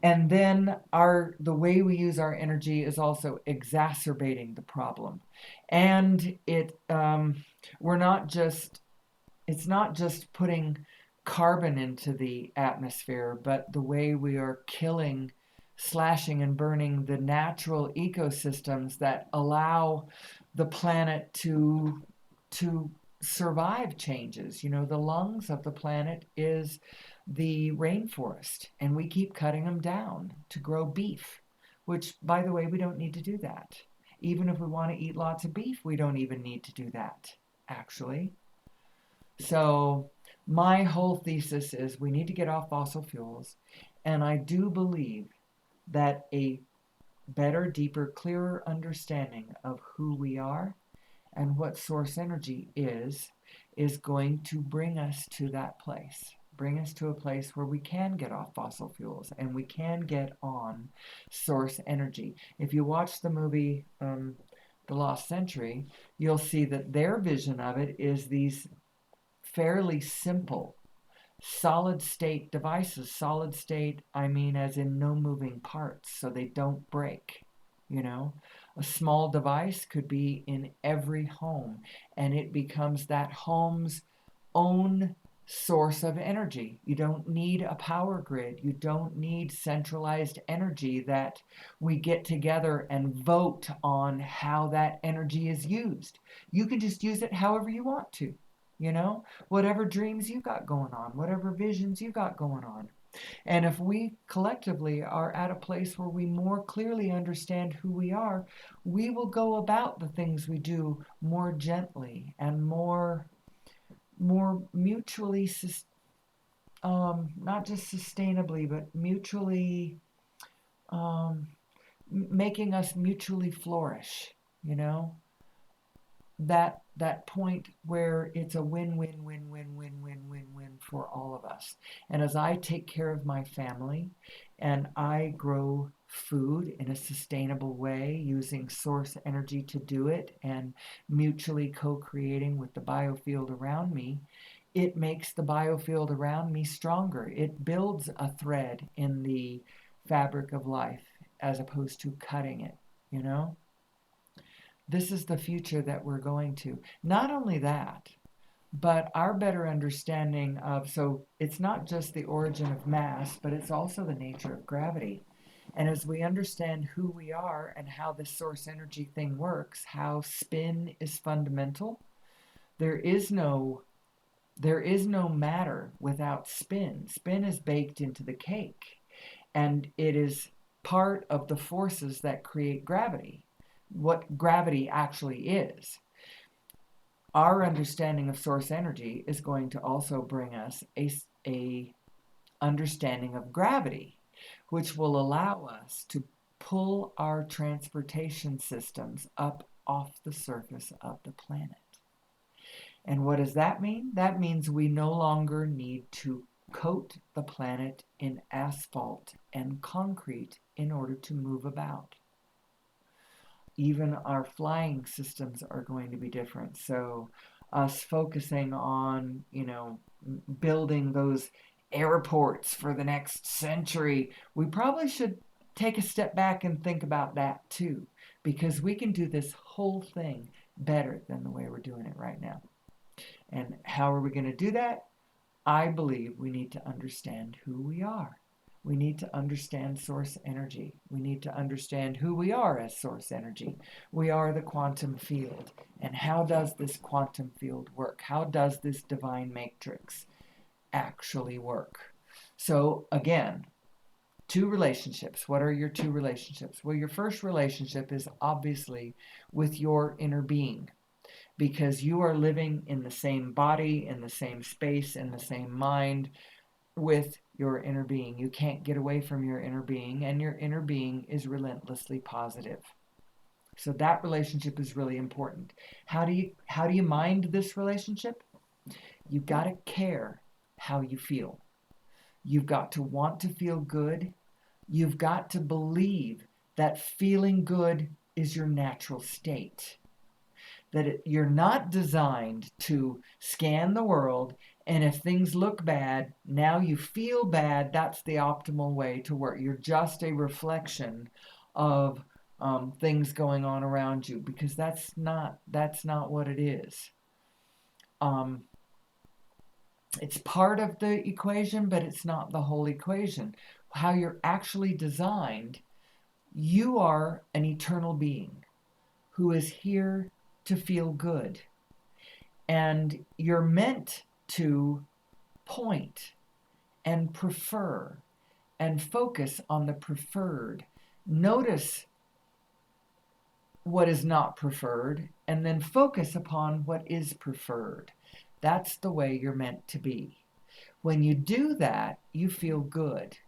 And then the way we use our energy is also exacerbating the problem. And we're not just it's not just putting carbon into the atmosphere, but the way we are killing, slashing, and burning the natural ecosystems that allow the planet to survive changes. You know, the lungs of the planet is the rainforest, and we keep cutting them down to grow beef, which, by the way, we don't need to do that. Even if we want to eat lots of beef, we don't even need to do that, actually. So, my whole thesis is we need to get off fossil fuels, and I do believe that a better, deeper, clearer understanding of who we are and what source energy is going to bring us to that place. Bring us to a place where we can get off fossil fuels and we can get on source energy. If you watch the movie The Lost Century, you'll see that their vision of it is these fairly simple solid state devices. Solid state, I mean, as in no moving parts, so they don't break. You know, a small device could be in every home, and it becomes that home's own source of energy. You don't need a power grid. You don't need centralized energy that we get together and vote on how that energy is used. You can just use it however you want to, you know, whatever dreams you got going on, whatever visions you got going on. And if we collectively are at a place where we more clearly understand who we are, we will go about the things we do more gently and more mutually, not just sustainably, but mutually, um, making us mutually flourish, you know? that point where it's a win for all of us. And as I take care of my family and I grow food in a sustainable way using source energy to do it and mutually co-creating with the biofield around me, it makes the biofield around me stronger. It builds a thread in the fabric of life as opposed to cutting it, you know? This is the future that we're going to. Not only that, but our better understanding of, so it's not just the origin of mass, but it's also the nature of gravity. And as we understand who we are and how this source energy thing works, how spin is fundamental, there is no there is no matter without spin. Spin is baked into the cake, and it is part of the forces that create gravity, what gravity actually is. Our understanding of source energy is going to also bring us a understanding of gravity, which will allow us to pull our transportation systems up off the surface of the planet. And what does that mean? That means we no longer need to coat the planet in asphalt and concrete in order to move about. Even our flying systems are going to be different. So, us focusing on, building those airports for the next century, we probably should take a step back and think about that too, because we can do this whole thing better than the way we're doing it right now. And how are we going to do that? I believe we need to understand who we are. We need to understand source energy. We need to understand who we are as source energy. We are the quantum field. And how does this quantum field work? How does this divine matrix actually work? So, again, two relationships. What are your two relationships? Well, your first relationship is obviously with your inner being, because you are living in the same body, in the same space, in the same mind with your inner being. You can't get away from your inner being, and your inner being is relentlessly positive. So that relationship is really important. How do you mind this relationship? You've got to care how you feel. You've got to want to feel good. You've got to believe that feeling good is your natural state. That you're not designed to scan the world, and if things look bad, now you feel bad. That's the optimal way to work. You're just a reflection of things going on around you, because that's not what it is. Um, it's part of the equation, but it's not the whole equation. How you're actually designed, you are an eternal being who is here to feel good. And you're meant to point and prefer and focus on the preferred. Notice what is not preferred and then focus upon what is preferred. That's the way you're meant to be. When you do that, you feel good.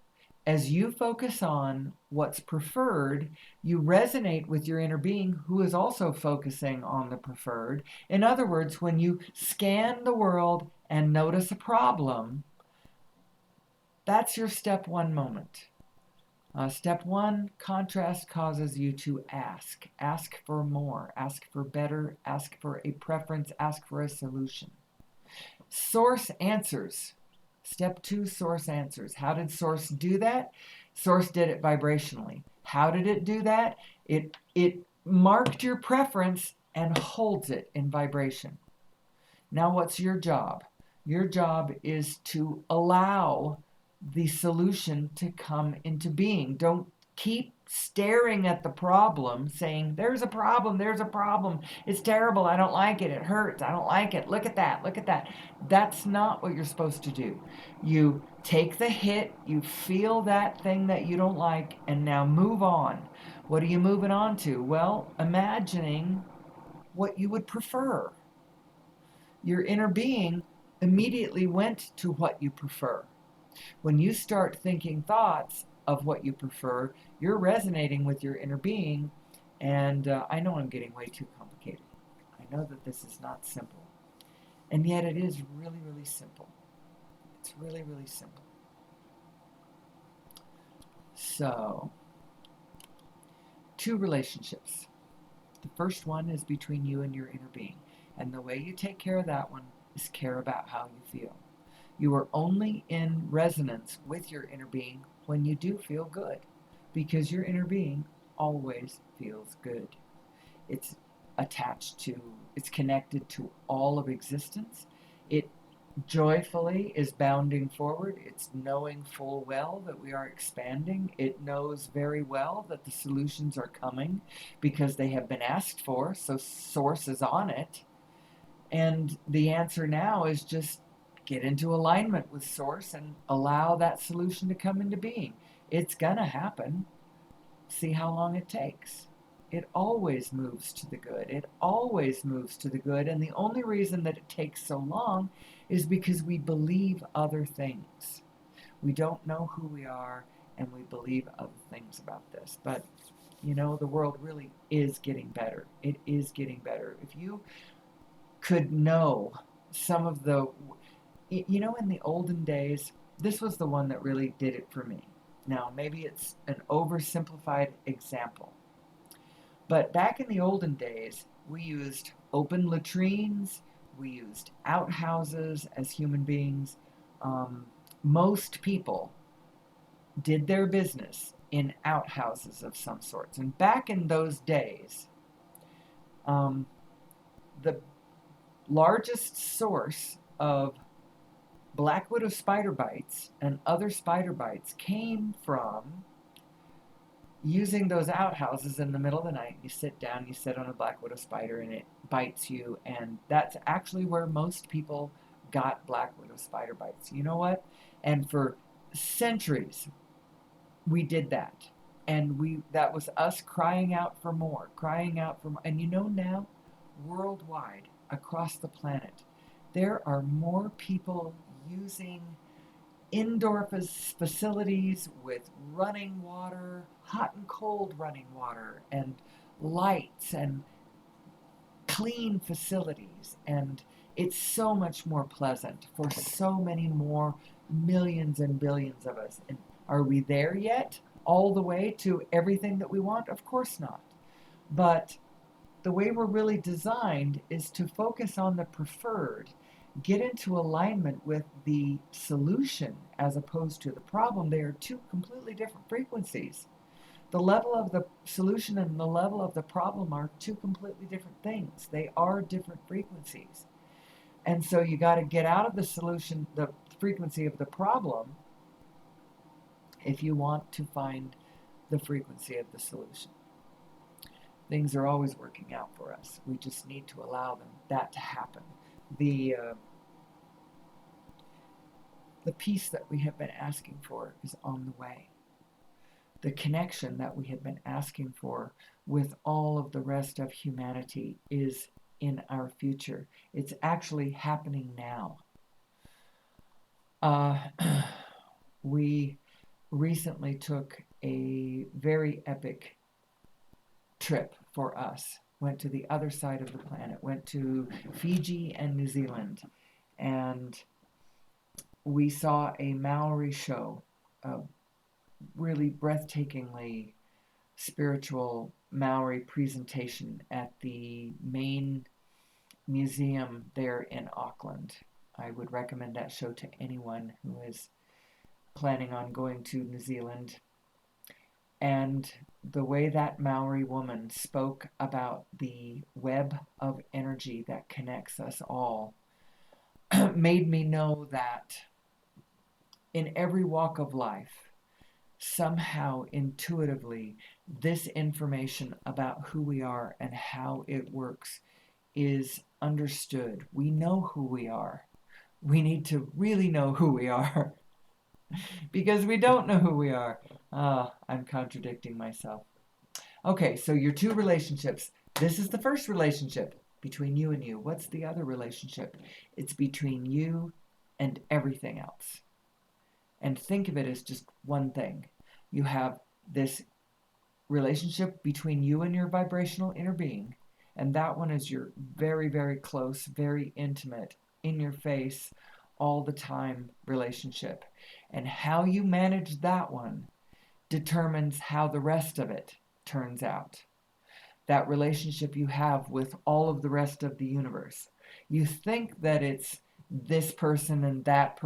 As you focus on what's preferred, you resonate with your inner being who is also focusing on the preferred. In other words, when you scan the world and notice a problem, that's your step one moment. Step one, contrast causes you to ask. Ask for more, ask for better, ask for a preference, ask for a solution. Source answers. Step two, source answers. How did source do that? Source did it vibrationally. How did it do that? It marked your preference and holds it in vibration. Now what's your job? Your job is to allow the solution to come into being. Don't keep staring at the problem saying, there's a problem, it's terrible, I don't like it, it hurts, I don't like it, look at that. That's not what you're supposed to do. You take the hit, you feel that thing that you don't like, and now move on. What are you moving on to? Well, imagining what you would prefer. Your inner being immediately went to what you prefer. When you start thinking thoughts of what you prefer, you're resonating with your inner being. And I know I'm getting way too complicated. I I know that this is not simple. And yet it is really, really simple. It's really, really simple. So, two relationships. The first one is between you and your inner being. And the way you take care of that one is care about how you feel. You are only in resonance with your inner being when you do feel good, because your inner being always feels good. It's it's connected to all of existence. It joyfully is bounding forward. It's knowing full well that we are expanding. It knows very well that the solutions are coming because they have been asked for, so Source is on it. And the answer now is just get into alignment with Source and allow that solution to come into being. It's going to happen. See how long it takes. It always moves to the good. It always moves to the good. And the only reason that it takes so long is because we believe other things. We don't know who we are, and we believe other things about this. But, the world really is getting better. It is getting better. If you could know some of in the olden days, this was the one that really did it for me. Now, maybe it's an oversimplified example, but back in the olden days, we used open latrines, we used outhouses as human beings. Most people did their business in outhouses of some sorts. And back in those days, the largest source of black widow spider bites and other spider bites came from using those outhouses in the middle of the night. You sit down, you sit on a black widow spider, and it bites you. And that's actually where most people got black widow spider bites. You know what? And for centuries, we did that. And that was us crying out for more, crying out for more. And now, worldwide, across the planet, there are more people using indoor facilities with running water, hot and cold running water, and lights and clean facilities. And it's so much more pleasant for so many more millions and billions of us. And are we there yet? All the way to everything that we want? Of course not. But the way we're really designed is to focus on the preferred, get into alignment with the solution as opposed to the problem. They are two completely different frequencies. The level of the solution and the level of the problem are two completely different things. They are different frequencies. And so you got to get out of the solution, the frequency of the problem, if you want to find the frequency of the solution. Things are always working out for us. We just need to allow that to happen. The peace that we have been asking for is on the way. The connection that we have been asking for with all of the rest of humanity is in our future. It's actually happening now. We recently took a very epic trip for us. Went to the other side of the planet, went to Fiji and New Zealand, and we saw a Maori show, a really breathtakingly spiritual Maori presentation at the main museum there in Auckland. I would recommend that show to anyone who is planning on going to New Zealand. And the way that Maori woman spoke about the web of energy that connects us all made me know that in every walk of life, somehow intuitively, this information about who we are and how it works is understood. We know who we are. We need to really know who we are because we don't know who we are. I'm contradicting myself. Okay, so your two relationships. This is the first relationship between you and you. What's the other relationship? It's between you and everything else. And think of it as just one thing. You have this relationship between you and your vibrational inner being, And that one is your very, very close, very intimate, in your face, all the time relationship. And how you manage that one determines how the rest of it turns out. That relationship you have with all of the rest of the universe. You think that it's this person and that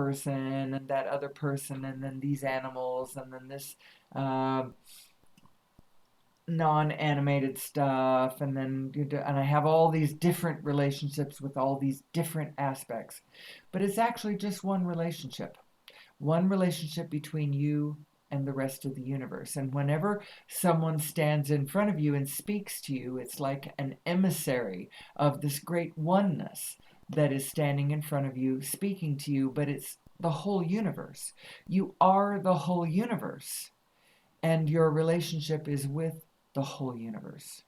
other person and then these animals and then this uh, non-animated stuff and I have all these different relationships with all these different aspects. But it's actually just one relationship. One relationship between you and the rest of the universe. And whenever someone stands in front of you and speaks to you, it's like an emissary of this great oneness that is standing in front of you, speaking to you, but it's the whole universe. You are the whole universe, and your relationship is with the whole universe.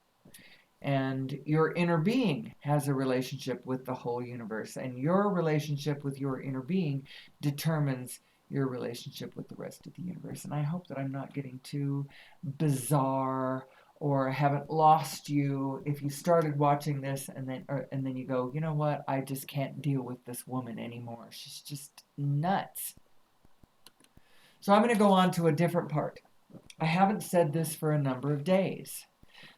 And your inner being has a relationship with the whole universe, and your relationship with your inner being determines your relationship with the rest of the universe. And I hope that I'm not getting too bizarre or haven't lost you if you started watching this and then you go, you know what, I just can't deal with this woman anymore. She's just nuts. So I'm going to go on to a different part. I haven't said this for a number of days.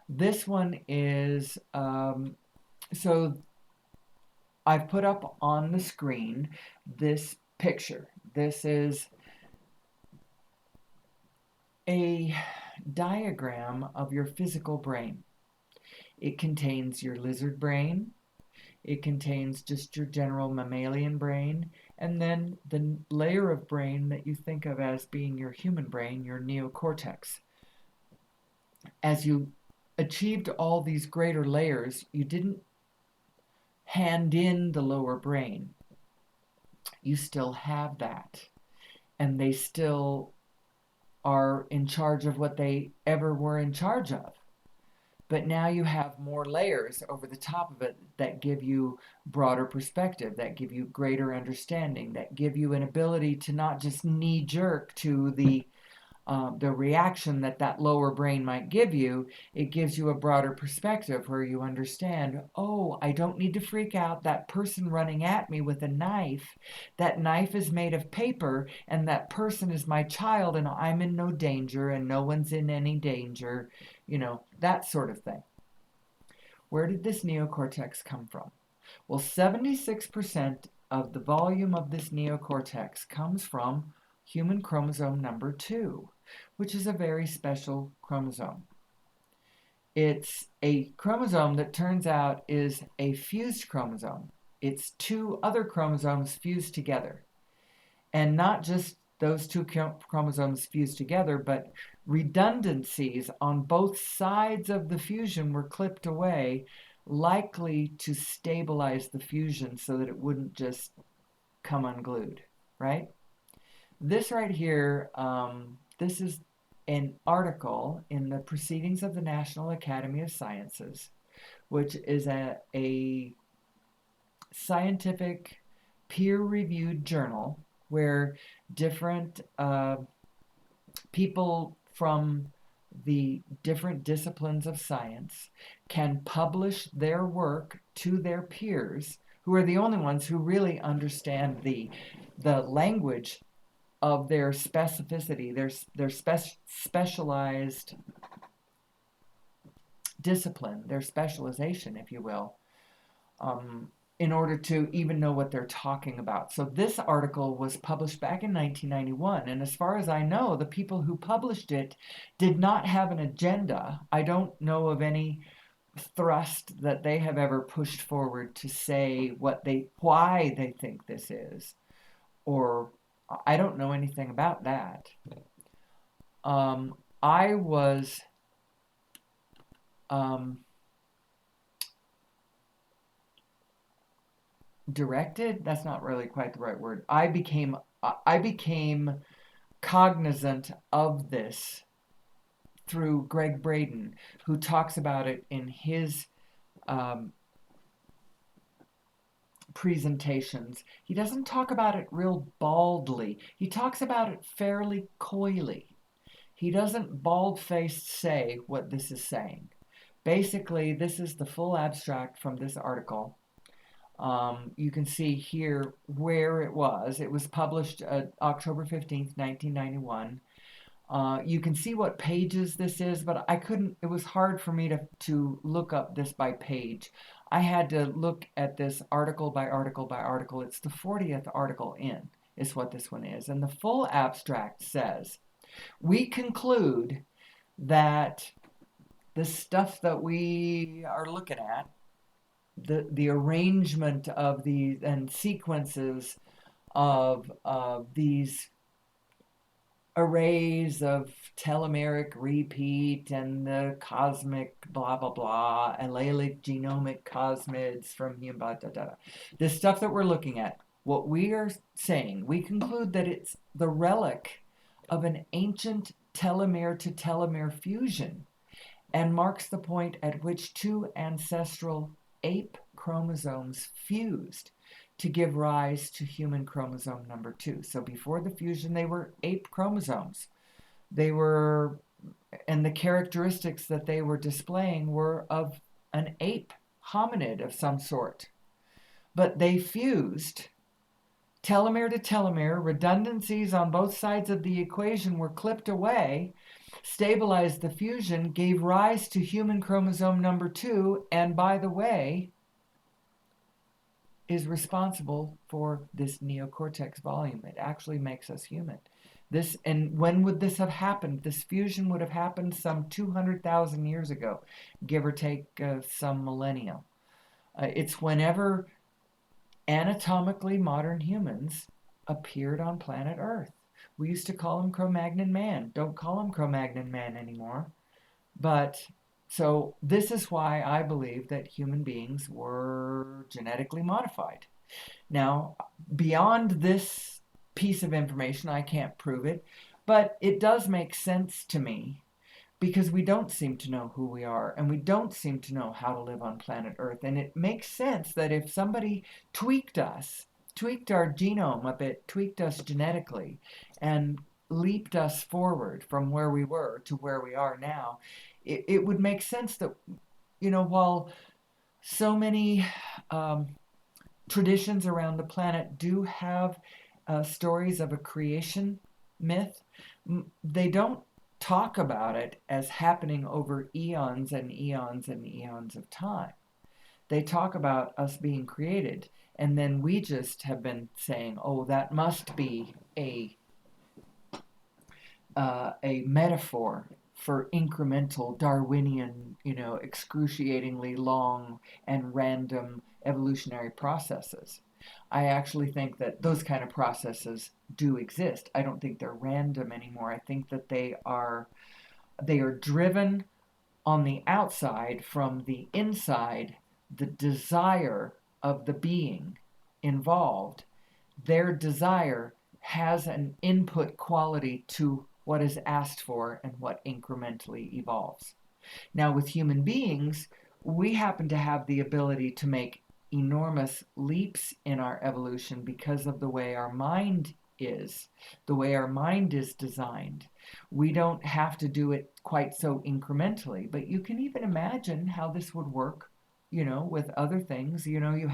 This one is, so I've put up on the screen this picture. This is a diagram of your physical brain. It contains your lizard brain, it contains just your general mammalian brain, and then the layer of brain that you think of as being your human brain, your neocortex. As you achieved all these greater layers, you didn't hand in the lower brain. You still have that. And they still are in charge of what they ever were in charge of. But now you have more layers over the top of it that give you broader perspective, that give you greater understanding, that give you an ability to not just knee jerk to the reaction that that lower brain might give you. It gives you a broader perspective where you understand, oh, I don't need to freak out. That person running at me with a knife, that knife is made of paper, and that person is my child, and I'm in no danger, and no one's in any danger, that sort of thing. Where did this neocortex come from? Well, 76% of the volume of this neocortex comes from human chromosome number 2, which is a very special chromosome. It's a chromosome that turns out is a fused chromosome. It's two other chromosomes fused together. And not just those two chromosomes fused together, but redundancies on both sides of the fusion were clipped away, likely to stabilize the fusion so that it wouldn't just come unglued, right? This right here, this is an article in the Proceedings of the National Academy of Sciences, which is a scientific peer-reviewed journal where different people from the different disciplines of science can publish their work to their peers, who are the only ones who really understand the language of their specificity, their specialized discipline, their specialization, if you will, in order to even know what they're talking about. So this article was published back in 1991, and as far as I know, the people who published it did not have an agenda. I don't know of any thrust that they have ever pushed forward to say why they think this is, or I don't know anything about that. I was directed. That's not really quite the right word. I became cognizant of this through Greg Braden, who talks about it in his presentations. He doesn't talk about it real baldly. He talks about it fairly coyly. He doesn't bald-faced say what this is saying, Basically, this is the full abstract from this article. You can see here where it was. It was published October 15th, 1991. You can see what pages this is, but I couldn't, it was hard for me to look up this by page. I had to look at this article by article by article. It's the 40th article in, is what this one is. And the full abstract says, we conclude that the stuff that we are looking at, the arrangement of these and sequences of these arrays of telomeric repeat and the cosmic blah blah blah, allelic genomic cosmids from human blah, blah, blah. This stuff that we're looking at, what we are saying, we conclude that it's the relic of an ancient telomere to telomere fusion and marks the point at which two ancestral ape chromosomes fused to give rise to human chromosome number 2. So before the fusion, they were ape chromosomes. They were, and the characteristics that they were displaying were of an ape hominid of some sort. But they fused telomere to telomere, redundancies on both sides of the equation were clipped away, stabilized the fusion, gave rise to human chromosome number 2, and by the way, is responsible for this neocortex volume. It actually makes us human. This, and when would this have happened? This fusion would have happened some 200,000 years ago, give or take some millennia. It's whenever anatomically modern humans appeared on planet Earth. We used to call him Cro-Magnon man. Don't call him Cro-Magnon man anymore. But so this is why I believe that human beings were genetically modified. Now, beyond this piece of information, I can't prove it, but it does make sense to me because we don't seem to know who we are and we don't seem to know how to live on planet Earth. And it makes sense that if somebody tweaked us, tweaked our genome a bit, tweaked us genetically, and leaped us forward from where we were to where we are now, it would make sense that, while so many traditions around the planet do have stories of a creation myth, they don't talk about it as happening over eons and eons and eons of time. They talk about us being created, and then we just have been saying, oh, that must be a metaphor for incremental Darwinian, excruciatingly long and random evolutionary processes. I actually think that those kind of processes do exist. I don't think they're random anymore. I think that they are driven on the outside from the inside, the desire of the being involved. Their desire has an input quality to what is asked for and what incrementally evolves. Now, with human beings, we happen to have the ability to make enormous leaps in our evolution because of the way our mind is, the way our mind is designed. We don't have to do it quite so incrementally, but you can even imagine how this would work, with other things. You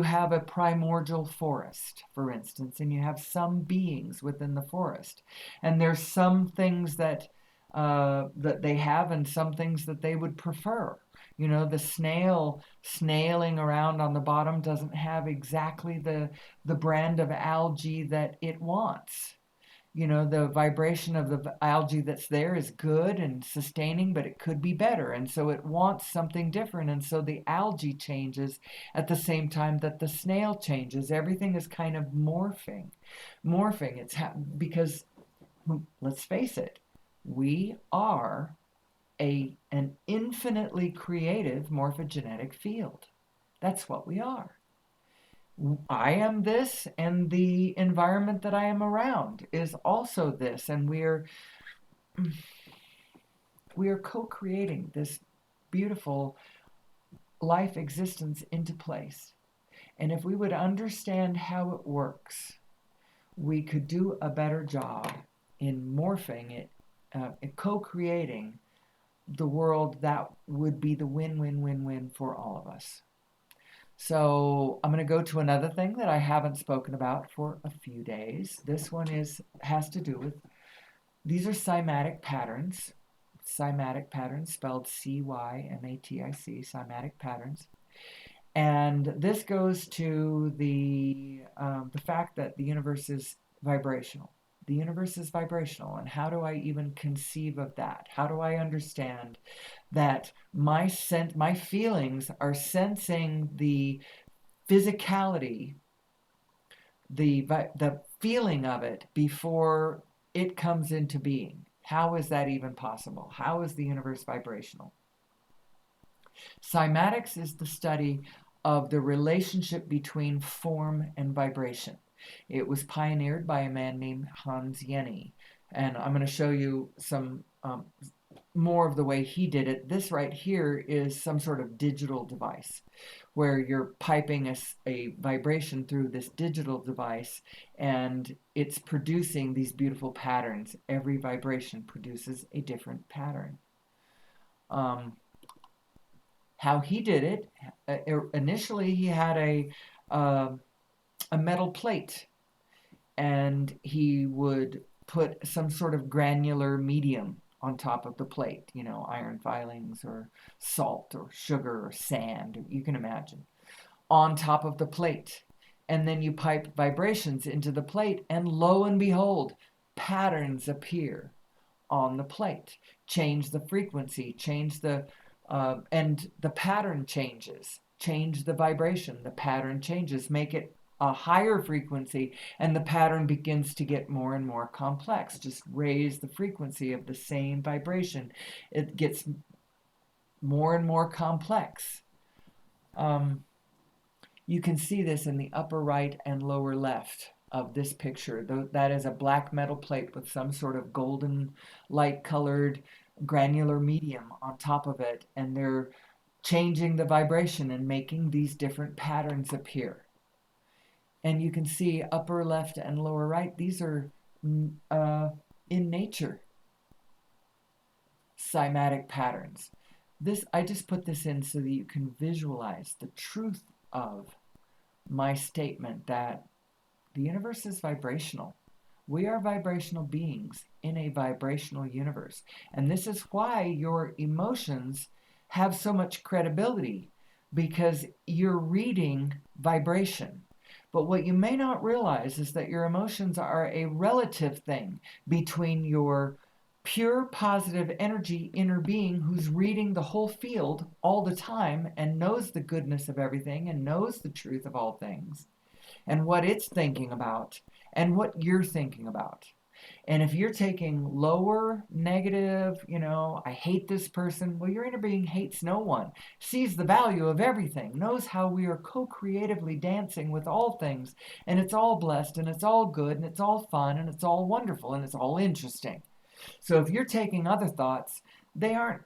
have a primordial forest, for instance, and you have some beings within the forest, and there's some things that they have and some things that they would prefer. The snail snailing around on the bottom doesn't have exactly the brand of algae that it wants. The vibration of the algae that's there is good and sustaining, but it could be better. And so it wants something different. And so the algae changes at the same time that the snail changes. Everything is kind of morphing. Because, let's face it, we are an infinitely creative morphogenetic field. That's what we are. I am this, and the environment that I am around is also this, and we are co-creating this beautiful life existence into place. And if we would understand how it works, we could do a better job in morphing it, co-creating the world that would be the win-win-win-win for all of us. So I'm going to go to another thing that I haven't spoken about for a few days. This one has to do with, these are cymatic patterns. Cymatic patterns, spelled C-Y-M-A-T-I-C, cymatic patterns. And this goes to the fact that the universe is vibrational. The universe is vibrational, and how do I even conceive of that? How do I understand that my feelings are sensing the physicality, the feeling of it before it comes into being? How is that even possible? How is the universe vibrational? Cymatics is the study of the relationship between form and vibration. It was pioneered by a man named Hans Jenny, and I'm going to show you some more of the way he did it. This right here is some sort of digital device where you're piping a vibration through this digital device, and it's producing these beautiful patterns. Every vibration produces a different pattern. How he did it, initially he had a metal plate, and he would put some sort of granular medium on top of the plate, iron filings or salt or sugar or sand, you can imagine, on top of the plate. And then you pipe vibrations into the plate, and lo and behold, patterns appear on the plate. Change the frequency, and the pattern changes. Change the vibration, the pattern changes. Make it a higher frequency, and the pattern begins to get more and more complex. Just raise the frequency of the same vibration. It gets more and more complex. You can see this in the upper right and lower left of this picture. That is a black metal plate with some sort of golden light colored granular medium on top of it, and they're changing the vibration and making these different patterns appear. And you can see upper left and lower right, these are in nature, cymatic patterns. I just put this in so that you can visualize the truth of my statement that the universe is vibrational. We are vibrational beings in a vibrational universe. And this is why your emotions have so much credibility, because you're reading vibration. But what you may not realize is that your emotions are a relative thing between your pure positive energy inner being, who's reading the whole field all the time and knows the goodness of everything and knows the truth of all things, and what it's thinking about and what you're thinking about. And if you're taking lower, negative, I hate this person, well, your inner being hates no one, sees the value of everything, knows how we are co-creatively dancing with all things, and it's all blessed, and it's all good, and it's all fun, and it's all wonderful, and it's all interesting. So if you're taking other thoughts, they aren't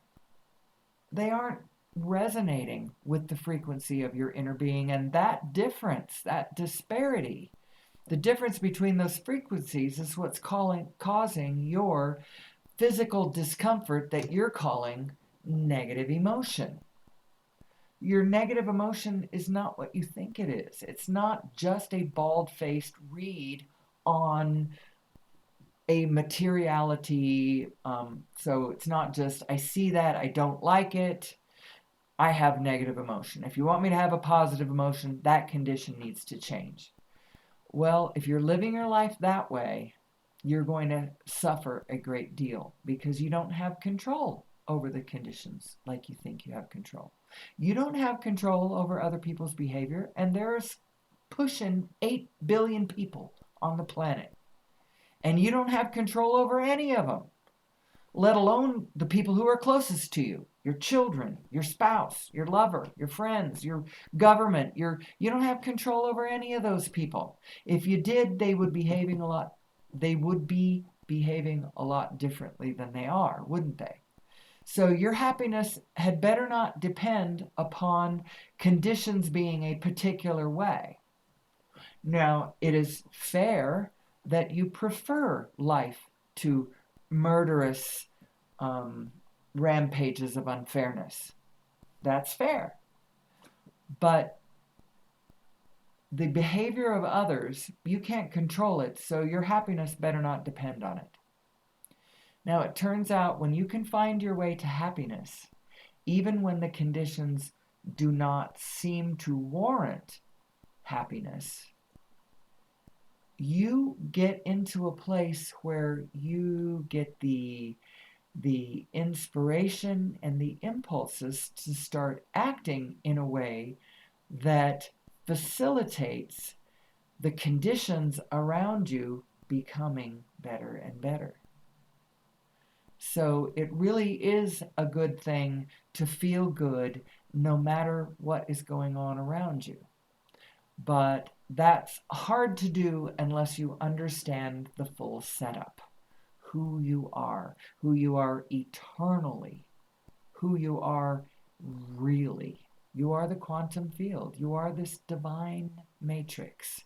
resonating with the frequency of your inner being, and that difference, that disparity, the difference between those frequencies is what's causing your physical discomfort that you're calling negative emotion. Your negative emotion is not what you think it is. It's not just a bald-faced read on a materiality. So it's not just, I see that, I don't like it, I have negative emotion. If you want me to have a positive emotion, that condition needs to change. Well, if you're living your life that way, you're going to suffer a great deal because you don't have control over the conditions like you think you have control. You don't have control over other people's behavior, and there's pushing 8 billion people on the planet. And you don't have control over any of them, let alone the people who are closest to you, your children, your spouse, your lover, your friends, your government. You don't have control over any of those people. If you did, they would be behaving a lot differently than they are, wouldn't they? So your happiness had better not depend upon conditions being a particular way. Now, it is fair that you prefer life to murderous rampages of unfairness. That's fair. But the behavior of others, you can't control it, so your happiness better not depend on it. Now, it turns out when you can find your way to happiness, even when the conditions do not seem to warrant happiness, you get into a place where you get the inspiration and the impulses to start acting in a way that facilitates the conditions around you becoming better and better. So it really is a good thing to feel good no matter what is going on around you. But that's hard to do unless you understand the full setup. Who you are eternally, who you are really. You are the quantum field. You are this divine matrix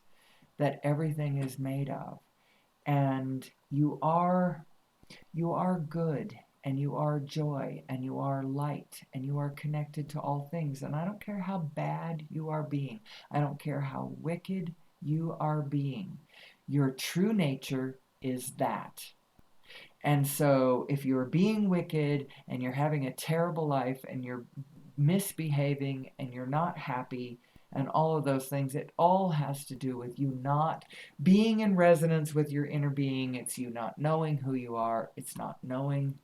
that everything is made of. And you are good, and you are joy, and you are light, and you are connected to all things. And I don't care how bad you are being. I don't care how wicked you are being. Your true nature is that. And so if you're being wicked and you're having a terrible life and you're misbehaving and you're not happy and all of those things, it all has to do with you not being in resonance with your inner being. It's you not knowing who you are. It's not knowing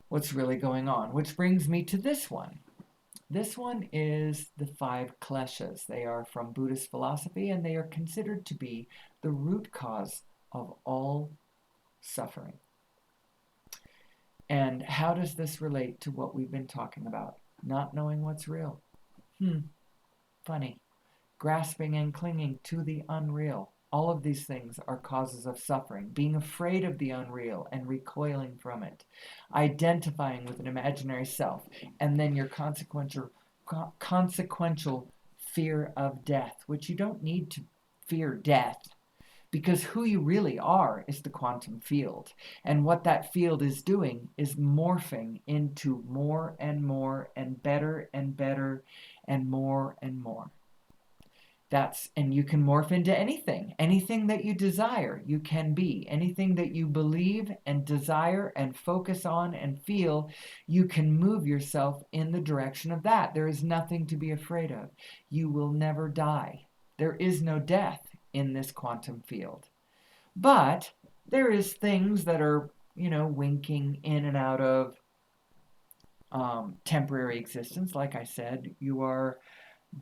what's really going on. Which brings me to this one. This one is the 5 kleshas. They are from Buddhist philosophy, and they are considered to be the root cause of all suffering. And how does this relate to what we've been talking about? Not knowing what's real. Funny. Grasping and clinging to the unreal. All of these things are causes of suffering. Being afraid of the unreal and recoiling from it. Identifying with an imaginary self. And then your consequential fear of death, which you don't need to fear death. Because who you really are is the quantum field. And what that field is doing is morphing into more and more and better and more and more. And you can morph into anything that you desire, you can be. Anything that you believe and desire and focus on and feel, you can move yourself in the direction of that. There is nothing to be afraid of. You will never die. There is no death in this quantum field. But there is things that are, winking in and out of temporary existence. Like I said, you are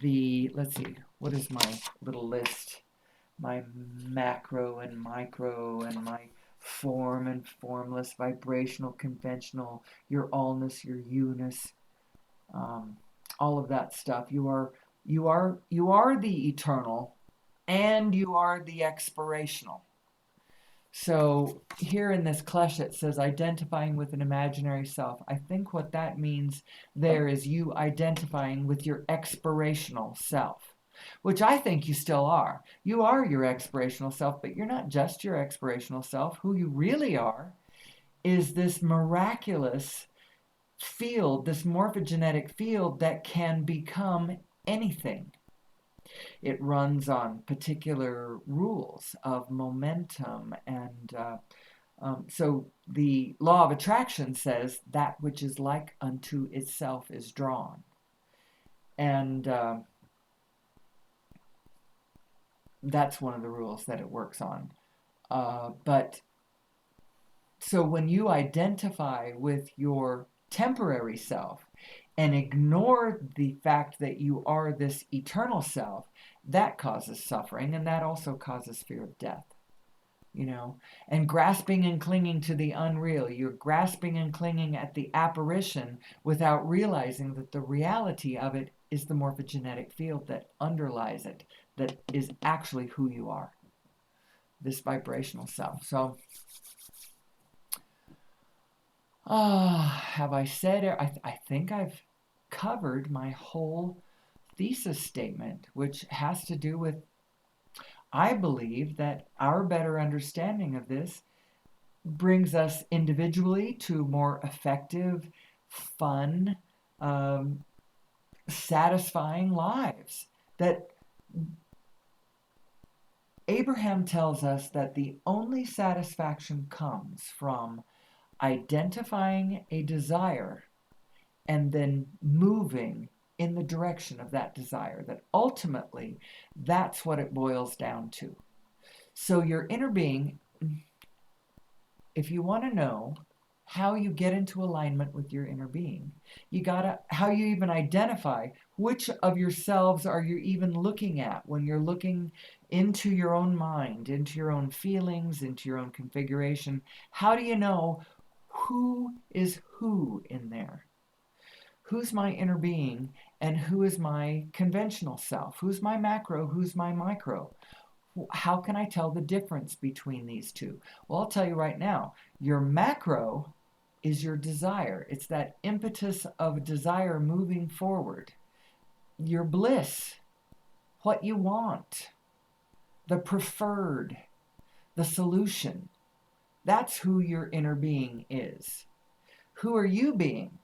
let's see, what is my little list? My macro and micro and my form and formless, vibrational, conventional, your allness, your you-ness, all of that stuff. You are the eternal, and you are the expirational. So here in this klesha it says identifying with an imaginary self. I think what that means there is you identifying with your expirational self, which I think you still are. You are your expirational self, but you're not just your expirational self. Who you really are is this miraculous field, this morphogenetic field that can become anything. It runs on particular rules of momentum, and so the law of attraction says that which is like unto itself is drawn. And that's one of the rules that it works on. But so when you identify with your temporary self and ignore the fact that you are this eternal self, that causes suffering, and that also causes fear of death. And grasping and clinging to the unreal. You're grasping and clinging at the apparition without realizing that the reality of it is the morphogenetic field that underlies it, that is actually who you are, this vibrational self. So, have I said it? I think I've covered my whole thesis statement, which has to do with, I believe that our better understanding of this brings us individually to more effective, fun, um, satisfying lives. That Abraham tells us that the only satisfaction comes from identifying a desire and then moving in the direction of that desire. That ultimately, that's what it boils down to. So, your inner being, if you want to know how you get into alignment with your inner being, you gotta, how you even identify which of yourselves are you even looking at when you're looking into your own mind, into your own feelings, into your own configuration. How do you know who is who in there? Who's my inner being and who is my conventional self? Who's my macro? Who's my micro? How can I tell the difference between these two? Well, I'll tell you right now, your macro is your desire. It's that impetus of desire moving forward. Your bliss, what you want, the preferred, the solution. That's who your inner being is. Who are you being?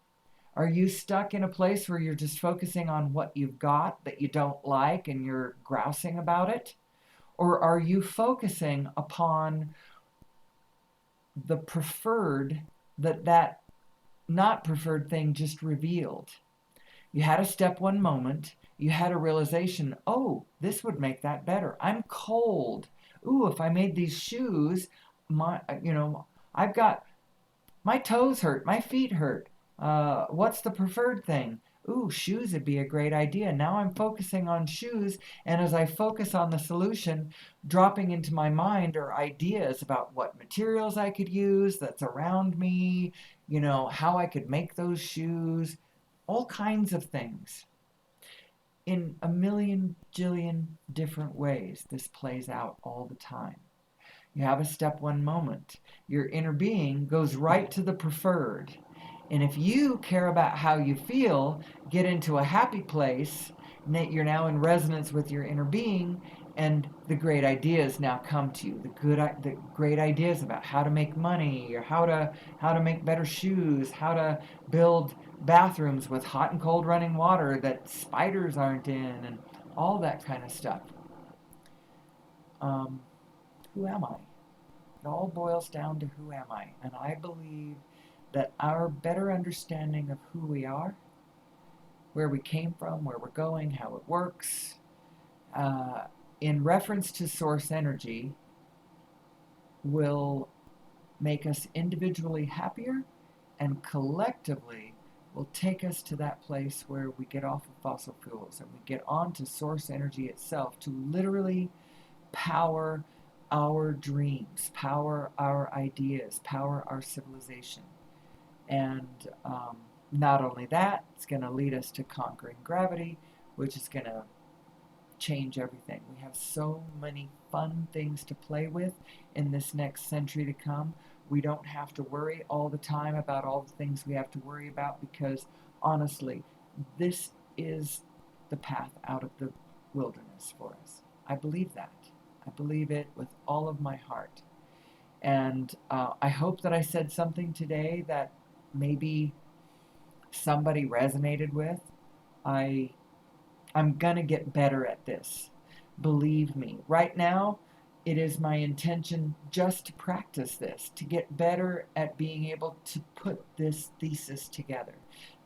Are you stuck in a place where you're just focusing on what you've got that you don't like and you're grousing about it? Or are you focusing upon the preferred that not preferred thing just revealed? You had a step one moment, you had a realization, oh, this would make that better. I'm cold. Ooh, if I made these shoes, I've got my toes hurt, my feet hurt. What's the preferred thing? Ooh, shoes would be a great idea. Now I'm focusing on shoes, and as I focus on the solution, dropping into my mind are ideas about what materials I could use that's around me, how I could make those shoes, all kinds of things. In a million jillion different ways, this plays out all the time. You have a step one moment. Your inner being goes right to the preferred. And if you care about how you feel, get into a happy place, you're now in resonance with your inner being, and the great ideas now come to you. The great ideas about how to make money, or how to make better shoes, how to build bathrooms with hot and cold running water that spiders aren't in, and all that kind of stuff. Um, who am I? It all boils down to who am I? And I believe that our better understanding of who we are, where we came from, where we're going, how it works, uh, in reference to source energy, will make us individually happier and collectively will take us to that place where we get off of fossil fuels and we get onto source energy itself to literally power our dreams, power our ideas, power our civilization. And not only that, it's going to lead us to conquering gravity, which is going to change everything. We have so many fun things to play with in this next century to come. We don't have to worry all the time about all the things we have to worry about because honestly, this is the path out of the wilderness for us. I believe that. I believe it with all of my heart. And I hope that I said something today that maybe somebody resonated with. I I'm going to get better at this. Believe me. Right now, it is my intention just to practice this, to get better at being able to put this thesis together,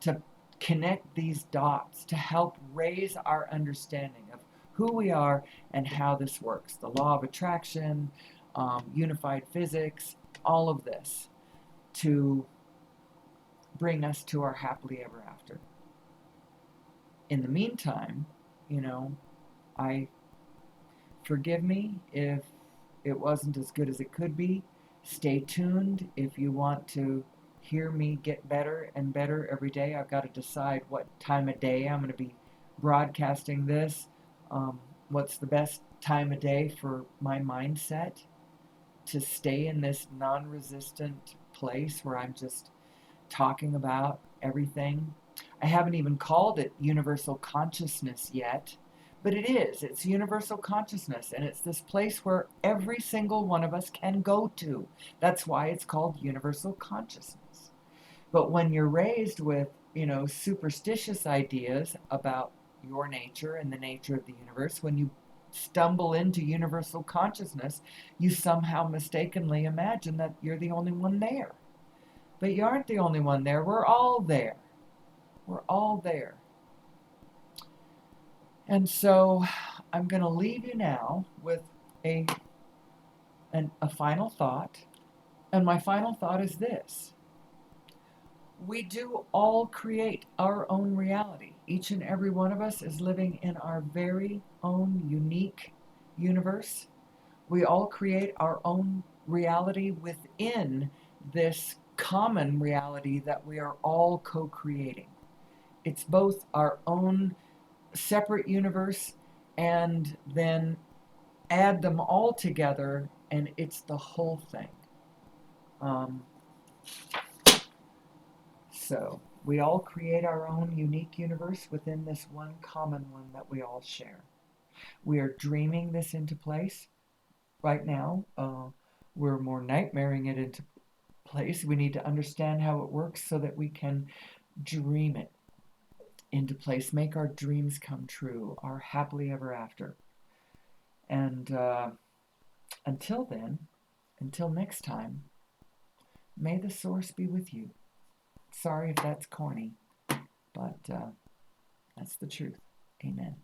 to connect these dots, to help raise our understanding of who we are and how this works. The law of attraction, unified physics, all of this to bring us to our happily ever after. In the meantime, you know, I forgive me if it wasn't as good as it could be. Stay tuned if you want to hear me get better and better every day. I've got to decide what time of day I'm going to be broadcasting this. What's the best time of day for my mindset to stay in this non resistant place where I'm just talking about everything. I haven't even called it universal consciousness yet, But it's universal consciousness, and it's this place where every single one of us can go to. That's why it's called universal consciousness. But when you're raised with, superstitious ideas about your nature and the nature of the universe, when you stumble into universal consciousness, you somehow mistakenly imagine that you're the only one there. But you aren't the only one there. We're all there. We're all there. And so I'm going to leave you now with a final thought. And my final thought is this: we do all create our own reality. Each and every one of us is living in our very own unique universe. We all create our own reality within this common reality that we are all co-creating. It's both our own separate universe, and then add them all together, and it's the whole thing. So we all create our own unique universe within this one common one that we all share. We are dreaming this into place right now. We're more nightmaring it into place. We need to understand how it works so that we can dream it into place, make our dreams come true, our happily ever after. And until then, until next time, may the source be with you. Sorry if that's corny, but that's the truth. Amen.